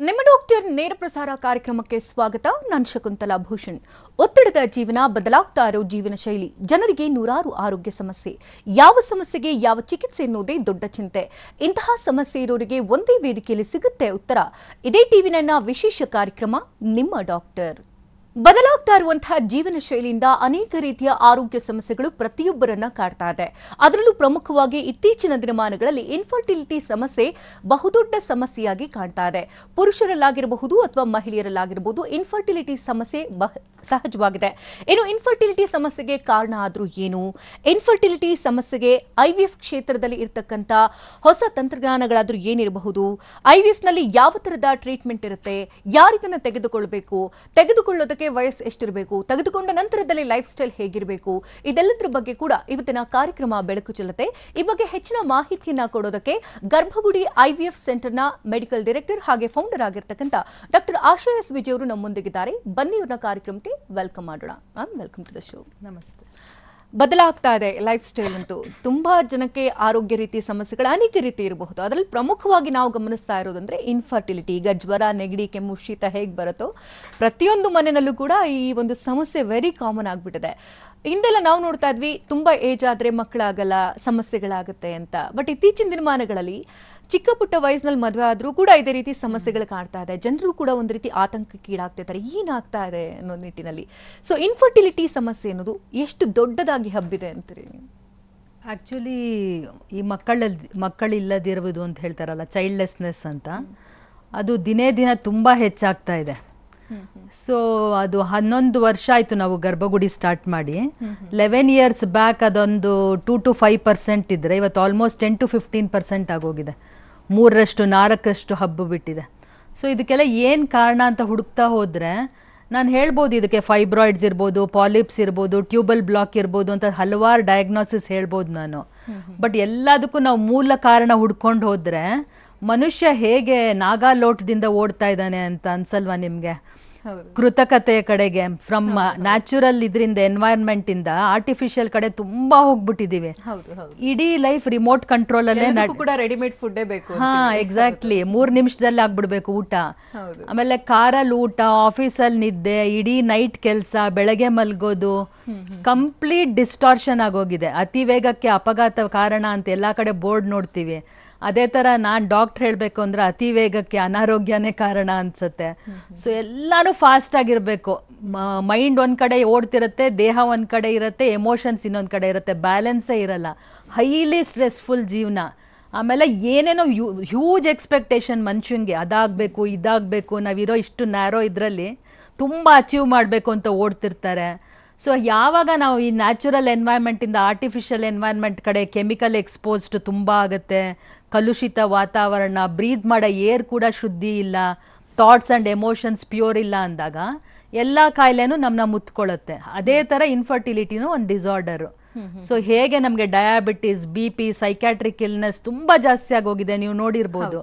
ನಿಮ್ಮ ಡಾಕ್ಟರ್ ನೇರ ಪ್ರಸಾರ ಕಾರ್ಯಕ್ರಮಕ್ಕೆ ಸ್ವಾಗತ. ನಾನು ಶಕುಂತಲಾ ಭೂಷಣ್. ಒತ್ತಡದ ಜೀವನ, ಬದಲಾಗ್ತಾ ಇರೋ ಜೀವನ ಶೈಲಿ, ಜನರಿಗೆ ನೂರಾರು ಆರೋಗ್ಯ ಸಮಸ್ಯೆ. ಯಾವ ಸಮಸ್ಯೆಗೆ ಯಾವ ಚಿಕಿತ್ಸೆ ಎನ್ನುವುದೇ ದೊಡ್ಡ ಚಿಂತೆ. ಇಂತಹ ಸಮಸ್ಯೆ ಇರೋರಿಗೆ ಒಂದೇ ವೇದಿಕೆಯಲ್ಲಿ ಸಿಗುತ್ತೆ ಉತ್ತರ. ಇದೇ ಟಿವಿ9ನ ವಿಶೇಷ ಕಾರ್ಯಕ್ರಮ ನಿಮ್ಮ ಡಾಕ್ಟರ್. ಬದಲಾಗ್ತಾ ಇರುವಂತಹ ಜೀವನ ಶೈಲಿಯಿಂದ ಅನೇಕ ರೀತಿಯ ಆರೋಗ್ಯ ಸಮಸ್ಯೆಗಳು ಪ್ರತಿಯೊಬ್ಬರನ್ನ ಕಾಡ್ತಾ ಇದೆ. ಅದರಲ್ಲೂ ಪ್ರಮುಖವಾಗಿ ಇತ್ತೀಚಿನ ದಿನಮಾನಗಳಲ್ಲಿ ಇನ್ಫರ್ಟಿಲಿಟಿ ಸಮಸ್ಯೆ ಬಹುದೊಡ್ಡ ಸಮಸ್ಯೆಯಾಗಿ ಕಾಣ್ತಾ ಇದೆ. ಪುರುಷರಲ್ಲಾಗಿರಬಹುದು ಅಥವಾ ಮಹಿಳೆಯರಲ್ಲಾಗಿರಬಹುದು ಇನ್ಫರ್ಟಿಲಿಟಿ ಸಮಸ್ಯೆ ಸಹಜವಾಗಿದೆ. ಇನ್ನು ಇನ್ಫರ್ಟಿಲಿಟಿ ಸಮಸ್ಯೆಗೆ ಕಾರಣ ಆದ್ರೂ ಏನು, ಇನ್ಫರ್ಟಿಲಿಟಿ ಸಮಸ್ಯೆಗೆ ಐವಿಎಫ್ ಕ್ಷೇತ್ರದಲ್ಲಿ ಇರತಕ್ಕಂಥ ಹೊಸ ತಂತ್ರಜ್ಞಾನಗಳಾದ್ರೂ ಏನಿರಬಹುದು, ಐವಿಎಫ್ ನಲ್ಲಿ ಯಾವ ತರದ ಟ್ರೀಟ್ಮೆಂಟ್ ಇರುತ್ತೆ, ಯಾರಿದನ್ನ ತೆಗೆದುಕೊಳ್ಳಬೇಕು, ತೆಗೆದುಕೊಳ್ಳೋದಕ್ಕೆ ವಯಸ್ಸು ಎಷ್ಟಿರಬೇಕು, ತೆಗೆದುಕೊಂಡ ನಂತರದಲ್ಲಿ ಲೈಫ್ ಸ್ಟೈಲ್ ಹೇಗಿರಬೇಕು, ಇದೆಲ್ಲದರ ಬಗ್ಗೆ ಕೂಡ ಇವತ್ತಿನ ಕಾರ್ಯಕ್ರಮ ಬೆಳಕು ಚೆಲ್ಲುತ್ತೆ. ಈ ಬಗ್ಗೆ ಹೆಚ್ಚಿನ ಮಾಹಿತಿಯನ್ನ ಕೊಡೋದಕ್ಕೆ ಗರ್ಭಗುಡಿ ಐವಿಎಫ್ ಸೆಂಟರ್ನ ಮೆಡಿಕಲ್ ಡೈರೆಕ್ಟರ್ ಹಾಗೆ ಫೌಂಡರ್ ಆಗಿರ್ತಕ್ಕಂಥ ಡಾಕ್ಟರ್ ಆಶಾ ಎಸ್ ವಿಜಯ್ ಅವರು ನಮ್ಮೊಂದಿಗಿದ್ದಾರೆ. ಬನ್ನಿ ಇವ್ರನ್ನ ಕಾರ್ಯಕ್ರಮಕ್ಕೆ ವೆಲ್ಕಮ್ ಮಾಡೋಣ. Ma'am, welcome to the show. ನಮಸ್ತೆ. ಬದಲಾಗ್ತಾ ಇದೆ ಲೈಫ್ ಸ್ಟೈಲ್ ಅಂತೂ. ತುಂಬಾ ಜನಕ್ಕೆ ಆರೋಗ್ಯ ರೀತಿಯ ಸಮಸ್ಯೆಗಳು ಅನೇಕ ರೀತಿ ಇರಬಹುದು. ಅದರಲ್ಲಿ ಪ್ರಮುಖವಾಗಿ ನಾವು ಗಮನಿಸ್ತಾ ಇರೋದಂದ್ರೆ ಇನ್ಫರ್ಟಿಲಿಟಿ. ಈಗ ಜ್ವರ, ನೆಗಡಿ, ಕೆಮ್ಮು, ಶೀತ ಹೇಗೆ ಬರುತ್ತೋ ಪ್ರತಿಯೊಂದು ಮನೆಯಲ್ಲೂ ಕೂಡ ಈ ಒಂದು ಸಮಸ್ಯೆ ವೆರಿ ಕಾಮನ್ ಆಗ್ಬಿಟ್ಟಿದೆ. ಹಿಂದೆಲ್ಲ ನಾವು ನೋಡ್ತಾ ಇದ್ವಿ ತುಂಬಾ ಏಜ್ ಆದ್ರೆ ಮಕ್ಕಳಾಗಲ್ಲ, ಸಮಸ್ಯೆಗಳಾಗುತ್ತೆ ಅಂತ. ಬಟ್ ಇತ್ತೀಚಿನ ದಿನಮಾನಗಳಲ್ಲಿ ಚಿಕ್ಕ ಪುಟ್ಟ ವಯಸ್ಸಿನಲ್ಲಿ ಮದುವೆ ಆದ್ರೂ ಕೂಡ ಇದೇ ರೀತಿ ಸಮಸ್ಯೆಗಳು ಕಾಡ್ತಾ ಇದೆ. ಜನರು ಕೂಡ ಒಂದು ರೀತಿ ಆತಂಕಕ್ಕೀಡಾಗ್ತಿದ್ದಾರೆ, ಏನಾಗ್ತಾ ಇದೆ ಅನ್ನೋ ನಿಟ್ಟಿನಲ್ಲಿ. ಸೊ ಇನ್ಫರ್ಟಿಲಿಟಿ ಸಮಸ್ಯೆ ಅನ್ನೋದು ಎಷ್ಟು ದೊಡ್ಡದಾಗಿ ಹಬ್ಬಿದೆ ಅಂತೀರಿ? ಆ್ಯಕ್ಚುಲಿ ಈ ಮಕ್ಕಳಿಲ್ಲದಿರುವುದು ಅಂತ ಹೇಳ್ತಾರಲ್ಲ, ಚೈಲ್ಡ್ಲೆಸ್ನೆಸ್ ಅಂತ, ಅದು ದಿನೇ ದಿನ ತುಂಬ ಹೆಚ್ಚಾಗ್ತಾ ಇದೆ. ಸೊ ಅದು 11 ವರ್ಷ ಆಯಿತು ನಾವು ಗರ್ಭಗುಡಿ ಸ್ಟಾರ್ಟ್ ಮಾಡಿ. 11 years ಬ್ಯಾಕ್ ಅದೊಂದು 2 to 5% ಇದ್ದರೆ ಇವತ್ತು ಆಲ್ಮೋಸ್ಟ್ 10 to 15% ಆಗೋಗಿದೆ. 3-4 ಹಬ್ಬ ಬಿಟ್ಟಿದೆ. ಸೊ ಇದಕ್ಕೆಲ್ಲ ಏನು ಕಾರಣ ಅಂತ ಹುಡುಕ್ತಾ ಹೋದರೆ ನಾನು ಹೇಳ್ಬೋದು, ಇದಕ್ಕೆ ಫೈಬ್ರಾಯ್ಡ್ಸ್ ಇರ್ಬೋದು, ಪಾಲಿಪ್ಸ್ ಇರ್ಬೋದು, ಟ್ಯೂಬಲ್ ಬ್ಲಾಕ್ ಇರ್ಬೋದು ಅಂತ ಹಲವಾರು ಡಯಾಗ್ನೋಸಿಸ್ ಹೇಳ್ಬೋದು ನಾನು. ಬಟ್ ಎಲ್ಲದಕ್ಕೂ ನಾವು ಮೂಲ ಕಾರಣ ಹುಡ್ಕೊಂಡು ಹೋದರೆ ಮನುಷ್ಯ ಹೇಗೆ ನಾಗಾಲೋಟದಿಂದ ಓಡ್ತಾ ಇದ್ದಾನೆ ಅಂತ ಅನ್ಸಲ್ವಾ ನಿಮಗೆ? ಕೃತಕತೆಯ ಕಡೆಗೆ, ಫ್ರಮ್ ನ್ಯಾಚುರಲ್ ಇದರಿಂದ ಎನ್ವೈರನ್ಮೆಂಟ್ ಇಂದ ಆರ್ಟಿಫಿಷಿಯಲ್ ಕಡೆ ತುಂಬಾ ಹೋಗ್ಬಿಟ್ಟಿದೀವಿ. ಇಡೀ ಲೈಫ್ ರಿಮೋಟ್ ಕಂಟ್ರೋಲ್ ಅಲ್ಲೇ. ರೆಡಿಮೇಡ್ ಫುಡ್ ಬೇಕು. ಹಾ, ಎಕ್ಸಾಕ್ಟ್ಲಿ. 3 ನಿಮಿಷದಲ್ಲಿ ಆಗ್ಬಿಡ್ಬೇಕು ಊಟ. ಆಮೇಲೆ ಕಾರಲ್ಲಿ ಊಟ, ಆಫೀಸಲ್ಲಿ ನಿದ್ದೆ, ಇಡೀ ನೈಟ್ ಕೆಲಸ, ಬೆಳಗ್ಗೆ ಮಲ್ಗೋದು, ಕಂಪ್ಲೀಟ್ ಡಿಸ್ಟಾರ್ಷನ್ ಆಗೋಗಿದೆ. ಅತಿ ವೇಗಕ್ಕೆ ಅಪಘಾತ ಕಾರಣ ಅಂತ ಎಲ್ಲಾ ಕಡೆ ಬೋರ್ಡ್ ನೋಡ್ತೀವಿ. ಅದೇ ಥರ ನಾನು ಡಾಕ್ಟರ್ ಹೇಳಬೇಕು ಅಂದರೆ ಅತಿ ವೇಗಕ್ಕೆ ಅನಾರೋಗ್ಯನೇ ಕಾರಣ ಅನಿಸುತ್ತೆ. ಸೊ ಎಲ್ಲನೂ ಫಾಸ್ಟ್ ಆಗಿರಬೇಕು. ಮೈಂಡ್ ಒಂದು ಕಡೆ ಓಡ್ತಿರುತ್ತೆ, ದೇಹ ಒಂದು ಕಡೆ ಇರುತ್ತೆ, ಎಮೋಷನ್ಸ್ ಇನ್ನೊಂದು ಕಡೆ ಇರುತ್ತೆ, ಬ್ಯಾಲೆನ್ಸೇ ಇರಲ್ಲ. ಹೈಲಿ ಸ್ಟ್ರೆಸ್ಫುಲ್ ಜೀವನ. ಆಮೇಲೆ ಏನೇನೋ ಹ್ಯೂಜ್ ಎಕ್ಸ್ಪೆಕ್ಟೇಷನ್ ಮನುಷ್ಯಂಗೆ, ಅದಾಗಬೇಕು, ಇದಾಗಬೇಕು, ನಾವಿರೋ ಇಷ್ಟು ನ್ಯಾರೋ ಇದರಲ್ಲಿ ತುಂಬ ಅಚೀವ್ ಮಾಡಬೇಕು ಅಂತ ಓಡ್ತಿರ್ತಾರೆ. ಸೊ ಯಾವಾಗ ನಾವು ಈ ನ್ಯಾಚುರಲ್ ಎನ್ವೈರ್ಮೆಂಟಿಂದ ಆರ್ಟಿಫಿಷಿಯಲ್ ಎನ್ವೈರ್ಮೆಂಟ್ ಕಡೆ ಕೆಮಿಕಲ್ ಎಕ್ಸ್ಪೋಸ್ಡ್ ತುಂಬ ಆಗುತ್ತೆ, ಕಲುಷಿತ ವಾತಾವರಣ, ಬ್ರೀತ್ ಮಾಡೋ ಏರ್ ಕೂಡ ಶುದ್ಧಿ ಇಲ್ಲ, ಥಾಟ್ಸ್ ಆ್ಯಂಡ್ ಎಮೋಷನ್ಸ್ ಪ್ಯೂರ್ ಇಲ್ಲ ಅಂದಾಗ ಎಲ್ಲ ಕಾಯಿಲೆನೂ ನಮ್ಮನ್ನ ಮುತ್ಕೊಳ್ಳುತ್ತೆ. ಅದೇ ಥರ ಇನ್ಫರ್ಟಿಲಿಟಿನೂ ಒಂದು ಡಿಸಾರ್ಡರು. ಸೊ ಹೇಗೆ ನಮಗೆ ಡಯಾಬಿಟಿಸ್, BP, ಸೈಕ್ಯಾಟ್ರಿಕ್ ಇಲ್ನೆಸ್ ತುಂಬಾ ಜಾಸ್ತಿ ಆಗೋಗಿದೆ, ನೀವು ನೋಡಿರ್ಬೋದು.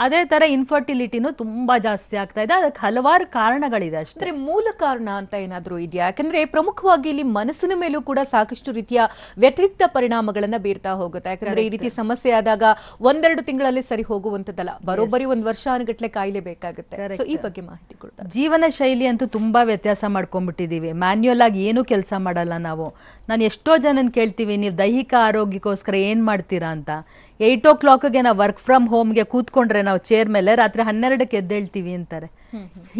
ಅದೇ ತರ ಇನ್ಫರ್ಟಿಲಿಟಿನೂ ತುಂಬಾ ಜಾಸ್ತಿ ಆಗ್ತಾ ಇದೆ. ಅದಕ್ಕೆ ಹಲವಾರು ಕಾರಣಗಳಿದೆ. ಅಷ್ಟೇ ಮೂಲ ಕಾರಣ ಅಂತ ಏನಾದ್ರೂ ಇದೆಯಾ? ಯಾಕಂದ್ರೆ ಪ್ರಮುಖವಾಗಿ ಇಲ್ಲಿ ಮನಸ್ಸಿನ ಮೇಲೂ ಕೂಡ ಸಾಕಷ್ಟು ರೀತಿಯ ವ್ಯತಿರಿಕ್ತ ಪರಿಣಾಮಗಳನ್ನ ಬೀರ್ತಾ ಹೋಗುತ್ತೆ. ಯಾಕಂದ್ರೆ ಈ ರೀತಿ ಸಮಸ್ಯೆ ಆದಾಗ 1-2 ತಿಂಗಳಲ್ಲಿ ಸರಿ ಹೋಗುವಂತದ್ದಲ್ಲ, ಬರೋಬ್ಬರಿ 1 ವರ್ಷಾನುಗಟ್ಲೆ ಕಾಯಿಲೆ ಬೇಕಾಗುತ್ತೆ. ಸೊ ಈ ಬಗ್ಗೆ ಮಾಹಿತಿ ಕೊಡ್ತಾರೆ. ಜೀವನ ಶೈಲಿ ಅಂತೂ ತುಂಬಾ ವ್ಯತ್ಯಾಸ ಮಾಡ್ಕೊಂಡ್ಬಿಟ್ಟಿದೀವಿ. ಮ್ಯಾನ್ಯುಯಲ್ ಆಗಿ ಏನು ಕೆಲಸ ಮಾಡಲ್ಲ ನಾವು. ನಾನು ಎಷ್ಟೋ ಜನನ್ ಕೇಳ್ತೀವಿ, ನೀವು ದೈಹಿಕ ಆರೋಗ್ಯಕ್ಕೋಸ್ಕರ ಏನ್ ಮಾಡ್ತೀರಾ ಅಂತ. 8 o'clock ನಾವು ವರ್ಕ್ ಫ್ರಮ್ ಹೋಮ್ಗೆ ಕೂತ್ಕೊಂಡ್ರೆ ನಾವು ಚೇರ್ ಮೇಲೆ ರಾತ್ರಿ 12ಕ್ಕೆ ಎದ್ದೇಳ್ತೀವಿ ಅಂತಾರೆ.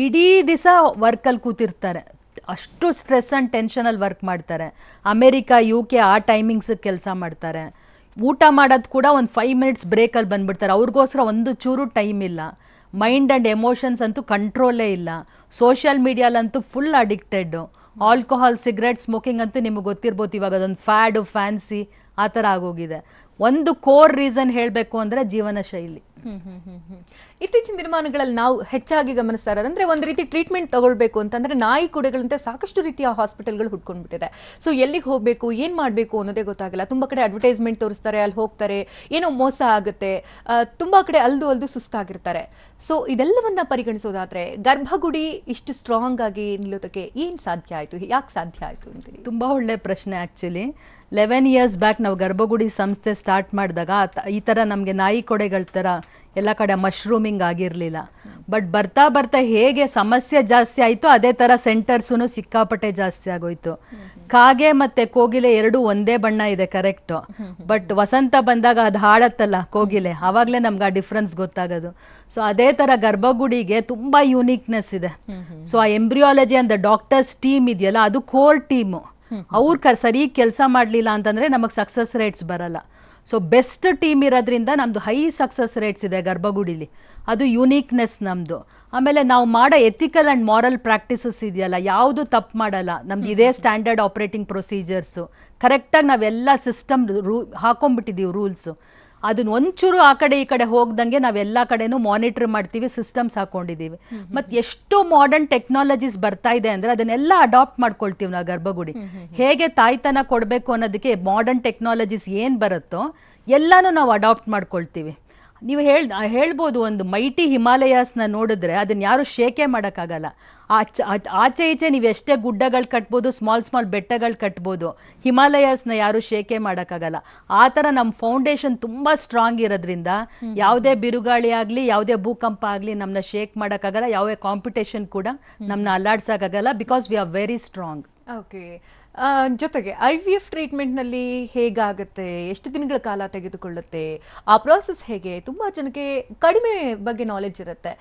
ಇಡೀ ದಿವಸ ವರ್ಕಲ್ಲಿ ಕೂತಿರ್ತಾರೆ, ಅಷ್ಟು ಸ್ಟ್ರೆಸ್ ಅಂಡ್ ಟೆನ್ಷನ್ ಅಲ್ಲಿ ವರ್ಕ್ ಮಾಡ್ತಾರೆ. ಅಮೆರಿಕಾ, UK ಆ ಟೈಮಿಂಗ್ಸ್ ಕೆಲಸ ಮಾಡ್ತಾರೆ. ಊಟ ಮಾಡೋದು ಕೂಡ ಒಂದು 5 minutes ಬ್ರೇಕಲ್ಲಿ ಬಂದ್ಬಿಡ್ತಾರೆ. ಅವ್ರಿಗೋಸ್ಕರ ಒಂದು ಚೂರು ಟೈಮ್ ಇಲ್ಲ. ಮೈಂಡ್ ಆ್ಯಂಡ್ ಎಮೋಷನ್ಸ್ ಅಂತೂ ಕಂಟ್ರೋಲೇ ಇಲ್ಲ. ಸೋಷಿಯಲ್ ಮೀಡಿಯಾಲಂತೂ full addicted. Alcohol, cigarette, smoking ಅಂತೂ ನಿಮಗೆ ಗೊತ್ತಿರ್ಬೋದು, ಇವಾಗ ಅದೊಂದು ಫ್ಯಾಡು, ಫ್ಯಾನ್ಸಿ ಆ ಥರ ಆಗೋಗಿದೆ. ಒಂದು ಕೋರ್ ರೀಸನ್ ಹೇಳಬೇಕು ಅಂದರೆ ಜೀವನ ಶೈಲಿ. ಇತ್ತೀಚಿನ ದಿನಮಾನಗಳಲ್ಲಿ ನಾವು ಹೆಚ್ಚಾಗಿ ಗಮನಿಸ್ತಾ ಇರೋದಂದ್ರೆ ಒಂದು ರೀತಿ ಟ್ರೀಟ್ಮೆಂಟ್ ತಗೊಳ್ಬೇಕು ಅಂತಂದ್ರೆ ನಾಯಿ ಕುಡೆಗಳಂತೆ ಸಾಕಷ್ಟು ರೀತಿಯ ಹಾಸ್ಪಿಟಲ್ಗಳು ಹುಡ್ಕೊಂಡ್ಬಿಟ್ಟಿದೆ. ಸೊ ಎಲ್ಲಿಗೆ ಹೋಗಬೇಕು, ಏನು ಮಾಡಬೇಕು ಅನ್ನೋದೇ ಗೊತ್ತಾಗಲ್ಲ. ತುಂಬ ಕಡೆ ಅಡ್ವರ್ಟೈಸ್ಮೆಂಟ್ ತೋರಿಸ್ತಾರೆ, ಅಲ್ಲಿ ಹೋಗ್ತಾರೆ, ಏನೋ ಮೋಸ ಆಗುತ್ತೆ, ತುಂಬ ಕಡೆ ಅಲ್ದು ಸುಸ್ತಾಗಿರ್ತಾರೆ. ಸೊ ಇದೆಲ್ಲವನ್ನ ಪರಿಗಣಿಸೋದಾದ್ರೆ ಗರ್ಭಗುಡಿ ಇಷ್ಟು ಸ್ಟ್ರಾಂಗ್ ಆಗಿ ನಿಲ್ಲೋದಕ್ಕೆ ಏನು ಸಾಧ್ಯ ಆಯಿತು, ಯಾಕೆ ಸಾಧ್ಯ ಆಯಿತು ಅಂತೀರಿ? ತುಂಬ ಒಳ್ಳೆ ಪ್ರಶ್ನೆ. ಆ್ಯಕ್ಚುಲಿ 11 ಇಯರ್ಸ್ ಬ್ಯಾಕ್ ನಾವು ಗರ್ಭಗುಡಿ ಸಂಸ್ಥೆ ಸ್ಟಾರ್ಟ್ ಮಾಡಿದಾಗ ಈ ಥರ ನಮಗೆ ನಾಯಿ ಕೊಡೆಗಳ ಥರ ಎಲ್ಲ ಕಡೆ ಮಶ್ರೂಮಿಂಗ್ ಆಗಿರಲಿಲ್ಲ. ಬಟ್ ಬರ್ತಾ ಬರ್ತಾ ಹೇಗೆ ಸಮಸ್ಯೆ ಜಾಸ್ತಿ ಆಯಿತು ಅದೇ ಥರ ಸೆಂಟರ್ಸೂ ಸಿಕ್ಕಾಪಟ್ಟೆ ಜಾಸ್ತಿ ಆಗೋಯ್ತು. ಕಾಗೆ ಮತ್ತು ಕೋಗಿಲೆ ಎರಡೂ ಒಂದೇ ಬಣ್ಣ ಇದೆ ಕರೆಕ್ಟು, ಬಟ್ ವಸಂತ ಬಂದಾಗ ಅದು ಹಾಡತ್ತಲ್ಲ ಕೋಗಿಲೆ, ಆವಾಗಲೇ ನಮ್ಗೆ ಆ ಡಿಫ್ರೆನ್ಸ್ ಗೊತ್ತಾಗೋದು. ಸೊ ಅದೇ ಥರ ಗರ್ಭಗುಡಿಗೆ ತುಂಬ ಯೂನಿಕ್ನೆಸ್ ಇದೆ. ಸೊ ಆ ಎಂಬ್ರಿಯಾಲಜಿ ಅಂದ ಡಾಕ್ಟರ್ಸ್ ಟೀಮ್ ಇದೆಯಲ್ಲ ಅದು ಕೋರ್ ಟೀಮು. ಅವ್ರು ಸರಿ ಕೆಲಸ ಮಾಡಲಿಲ್ಲ ಅಂತಂದರೆ ನಮಗೆ ಸಕ್ಸಸ್ ರೇಟ್ಸ್ ಬರಲ್ಲ. ಸೊ ಬೆಸ್ಟ್ ಟೀಮ್ ಇರೋದ್ರಿಂದ ನಮ್ಮದು ಹೈ ಸಕ್ಸಸ್ ರೇಟ್ಸ್ ಇದೆ ಗರ್ಭಗುಡಿಲಿ. ಅದು ಯೂನಿಕ್ನೆಸ್ ನಮ್ಮದು. ಆಮೇಲೆ ನಾವು ಮಾಡೋ ಎಥಿಕಲ್ ಆ್ಯಂಡ್ ಮಾರಲ್ ಪ್ರಾಕ್ಟೀಸಸ್ ಇದೆಯಲ್ಲ, ಯಾವುದು ತಪ್ಪು ಮಾಡಲ್ಲ. ನಮ್ದು ಇದೇ ಸ್ಟ್ಯಾಂಡರ್ಡ್ ಆಪ್ರೇಟಿಂಗ್ ಪ್ರೊಸೀಜರ್ಸು, ಕರೆಕ್ಟಾಗಿ ನಾವೆಲ್ಲ ಸಿಸ್ಟಮ್ ಹಾಕೊಂಡ್ಬಿಟ್ಟಿದ್ದೀವಿ ರೂಲ್ಸು. ಅದನ್ನ ಒಂಚೂರು ಆ ಕಡೆ ಈ ಕಡೆ ಹೋಗ್ದಂಗೆ ನಾವೆಲ್ಲ ಕಡೆನೂ ಮಾನಿಟರ್ ಮಾಡ್ತೀವಿ, ಸಿಸ್ಟಮ್ಸ್ ಹಾಕೊಂಡಿದ್ದೀವಿ. ಮತ್ತು ಎಷ್ಟು ಮಾಡರ್ನ್ ಟೆಕ್ನಾಲಜೀಸ್ ಬರ್ತಾ ಇದೆ ಅಂದರೆ ಅದನ್ನೆಲ್ಲ ಅಡಾಪ್ಟ್ ಮಾಡ್ಕೊಳ್ತೀವಿ ನಾವು ಗರ್ಭಗುಡಿ. ಹೇಗೆ ತಾಯ್ತನ ಕೊಡಬೇಕು ಅನ್ನೋದಕ್ಕೆ ಮಾಡರ್ನ್ ಟೆಕ್ನಾಲಜೀಸ್ ಏನು ಬರುತ್ತೋ ಎಲ್ಲನೂ ನಾವು ಅಡಾಪ್ಟ್ ಮಾಡ್ಕೊಳ್ತೀವಿ. ನೀವು ಹೇಳ್ಬೋದು ಒಂದು ಮೈಟಿ ಹಿಮಾಲಯಾಸ್ನ ನೋಡಿದ್ರೆ ಅದನ್ನ ಯಾರು ಶೇಕೆ ಮಾಡೋಕ್ಕಾಗಲ್ಲ. ಆಚೆ ಈಚೆ ನೀವು ಎಷ್ಟೇ ಗುಡ್ಡಗಳು ಕಟ್ಬೋದು, ಸ್ಮಾಲ್ ಬೆಟ್ಟಗಳು ಕಟ್ಬೋದು, ಹಿಮಾಲಯಾಸ್ನ ಯಾರು ಶೇಕೆ ಮಾಡೋಕ್ಕಾಗಲ್ಲ. ಆ ಥರ ನಮ್ಮ ಫೌಂಡೇಶನ್ ತುಂಬ ಸ್ಟ್ರಾಂಗ್ ಇರೋದ್ರಿಂದ ಯಾವುದೇ ಬಿರುಗಾಳಿ ಆಗಲಿ ಯಾವುದೇ ಭೂಕಂಪ ಆಗಲಿ ನಮ್ಮನ್ನ ಶೇಕ್ ಮಾಡೋಕ್ಕಾಗಲ್ಲ. ಯಾವುದೇ ಕಾಂಪಿಟೇಷನ್ ಕೂಡ ನಮ್ಮನ್ನ ಅಲ್ಲಾಡ್ಸೋಕ್ಕಾಗಲ್ಲ, because we are very strong. Okay. ಜೊತೆಗೆ IVF ಟ್ರೀಟ್ಮೆಂಟ್ನಲ್ಲಿ ಹೇಗಾಗುತ್ತೆ, ಎಷ್ಟು ದಿನಗಳ ಕಾಲ ತೆಗೆದುಕೊಳ್ಳುತ್ತೆ, ಆ ಪ್ರಾಸೆಸ್ ಹೇಗೆ, ತುಂಬ ಜನಕ್ಕೆ ಕಡಿಮೆ ಬಗ್ಗೆ ನಾಲೆಜ್ ಇರುತ್ತೆ.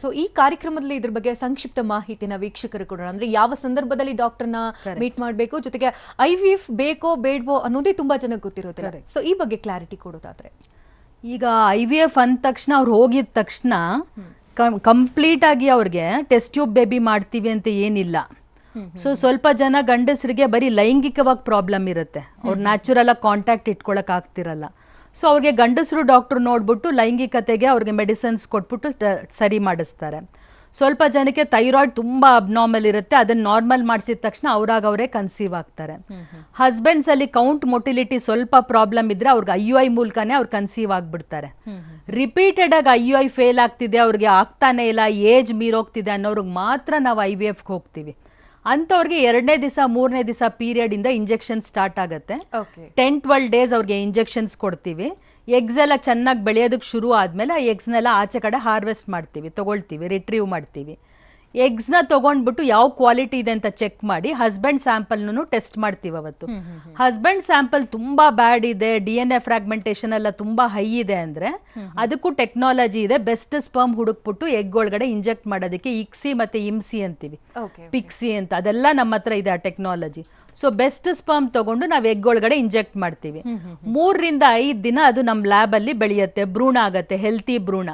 ಸೊ ಈ ಕಾರ್ಯಕ್ರಮದಲ್ಲಿ ಇದ್ರ ಬಗ್ಗೆ ಸಂಕ್ಷಿಪ್ತ ಮಾಹಿತಿನ ವೀಕ್ಷಕರು ಕೊಡೋಣ. ಅಂದ್ರೆ ಯಾವ ಸಂದರ್ಭದಲ್ಲಿ ಡಾಕ್ಟರ್ನ ಮೀಟ್ ಮಾಡಬೇಕು, ಜೊತೆಗೆ IVF ಬೇಕೋ ಬೇಡವೋ ಅನ್ನೋದೇ ತುಂಬಾ ಜನಕ್ಕೆ ಗೊತ್ತಿರೋದಿಲ್ಲ. ಸೊ ಈ ಬಗ್ಗೆ ಕ್ಲಾರಿಟಿ ಕೊಡೋದಾದ್ರೆ, ಈಗ IVF ಅಂದ ತಕ್ಷಣ ಅವ್ರು ಹೋಗಿದ ತಕ್ಷಣ ಕಂಪ್ಲೀಟ್ ಆಗಿ ಅವ್ರಿಗೆ ಟೆಸ್ಟ್ ಟ್ಯೂಬ್ ಬೇಬಿ ಮಾಡ್ತೀವಿ ಅಂತ ಏನಿಲ್ಲ. ಸೊ ಸ್ವಲ್ಪ ಜನ ಗಂಡಸರಿಗೆ ಬರೀ ಲೈಂಗಿಕವಾಗಿ ಪ್ರಾಬ್ಲಮ್ ಇರುತ್ತೆ, ಅವ್ರು ನ್ಯಾಚುರಲ್ ಆಗಿ ಕಾಂಟ್ಯಾಕ್ಟ್ ಇಟ್ಕೊಳಕ್ ಆಗ್ತಿರಲ್ಲ. ಸೊ ಅವ್ರಿಗೆ ಗಂಡಸರು ಡಾಕ್ಟ್ರು ನೋಡ್ಬಿಟ್ಟು ಲೈಂಗಿಕತೆಗೆ ಅವ್ರಿಗೆ ಮೆಡಿಸಿನ್ಸ್ ಕೊಟ್ಬಿಟ್ಟು ಸರಿ ಮಾಡಿಸ್ತಾರೆ. ಸ್ವಲ್ಪ ಜನಕ್ಕೆ ಥೈರಾಯ್ಡ್ ತುಂಬ ಅಬ್ನಾರ್ಮಲ್ ಇರುತ್ತೆ, ಅದನ್ನ ನಾರ್ಮಲ್ ಮಾಡಿಸಿದ ತಕ್ಷಣ ಅವರೇ ಕನ್ಸೀವ್ ಆಗ್ತಾರೆ. ಹಸ್ಬೆಂಡ್ಸ್ ಅಲ್ಲಿ ಕೌಂಟ್ ಮೊಟಿಲಿಟಿ ಸ್ವಲ್ಪ ಪ್ರಾಬ್ಲಮ್ ಇದ್ರೆ ಅವ್ರಿಗೆ IUI ಮೂಲಕನೇ ಅವ್ರು ಕನ್ಸೀವ್ ಆಗ್ಬಿಡ್ತಾರೆ. ರಿಪೀಟೆಡ್ ಆಗಿ IUI ಫೇಲ್ ಆಗ್ತಿದೆ, ಅವ್ರಿಗೆ ಆಗ್ತಾನೆ ಇಲ್ಲ, ಏಜ್ ಮೀರೋಗ್ತಿದೆ ಅನ್ನೋರ್ಗೆ ಮಾತ್ರ ನಾವು IVFಗೆ ಹೋಗ್ತೀವಿ. ಅಂಥವ್ರಿಗೆ 2ನೇ ದಿವಸ 3ನೇ ದಿವಸ ಪೀರಿಯಡ್ ಇಂದ ಇಂಜೆಕ್ಷನ್ ಸ್ಟಾರ್ಟ್ ಆಗುತ್ತೆ. 10-12 ಡೇಸ್ ಅವ್ರಿಗೆ ಇಂಜೆಕ್ಷನ್ಸ್ ಕೊಡ್ತೀವಿ. ಎಗ್ಸ್ ಎಲ್ಲ ಚೆನ್ನಾಗಿ ಬೆಳೆಯೋದಕ್ಕೆ ಶುರು ಆದಮೇಲೆ ಆ ಎಗ್ಸ್ನೆಲ್ಲ ಆಚೆ ಕಡೆ ಹಾರ್ವೆಸ್ಟ್ ಮಾಡ್ತೀವಿ, ತೊಗೊಳ್ತೀವಿ, ರಿಟ್ರೀವ್ ಮಾಡ್ತೀವಿ. ಎಗ್ಸ್ನ ತೊಗೊಂಡ್ಬಿಟ್ಟು ಯಾವ ಕ್ವಾಲಿಟಿ ಇದೆ ಅಂತ ಚೆಕ್ ಮಾಡಿ ಹಸ್ಬೆಂಡ್ ಸ್ಯಾಂಪಲ್ನೂ ಟೆಸ್ಟ್ ಮಾಡ್ತೀವಿ ಅವತ್ತು. ಹಸ್ಬೆಂಡ್ ಸ್ಯಾಂಪಲ್ ತುಂಬಾ ಬ್ಯಾಡ್ ಇದೆ, DNA ಫ್ರಾಗ್ಮೆಂಟೇಷನ್ ಎಲ್ಲ ತುಂಬಾ ಹೈ ಇದೆ ಅಂದ್ರೆ ಅದಕ್ಕೂ ಟೆಕ್ನಾಲಜಿ ಇದೆ. ಬೆಸ್ಟ್ ಸ್ಪರ್ಮ್ ಹುಡುಕ್ಬಿಟ್ಟು ಎಗ್ ಒಳಗಡೆ ಇಂಜೆಕ್ಟ್ ಮಾಡೋದಕ್ಕೆ ಇಕ್ಸಿ ಮತ್ತೆ ಇಮ್ಸಿ ಅಂತೀವಿ, ಪಿಕ್ಸಿ ಅಂತ, ಅದೆಲ್ಲ ನಮ್ಮ ಹತ್ರ ಇದೆ ಆ ಟೆಕ್ನಾಲಜಿ. ಸೊ ಬೆಸ್ಟ್ ಸ್ಪರ್ಮ್ ತಗೊಂಡು ನಾವು ಎಗ್ ಒಳಗಡೆ ಇಂಜೆಕ್ಟ್ ಮಾಡ್ತೀವಿ. 3 ರಿಂದ 5 ದಿನ ಅದು ನಮ್ಮ ಲ್ಯಾಬ್ ಅಲ್ಲಿ ಬೆಳೆಯುತ್ತೆ, ಭ್ರೂಣ ಆಗತ್ತೆ, ಹೆಲ್ತಿ ಭ್ರೂಣ.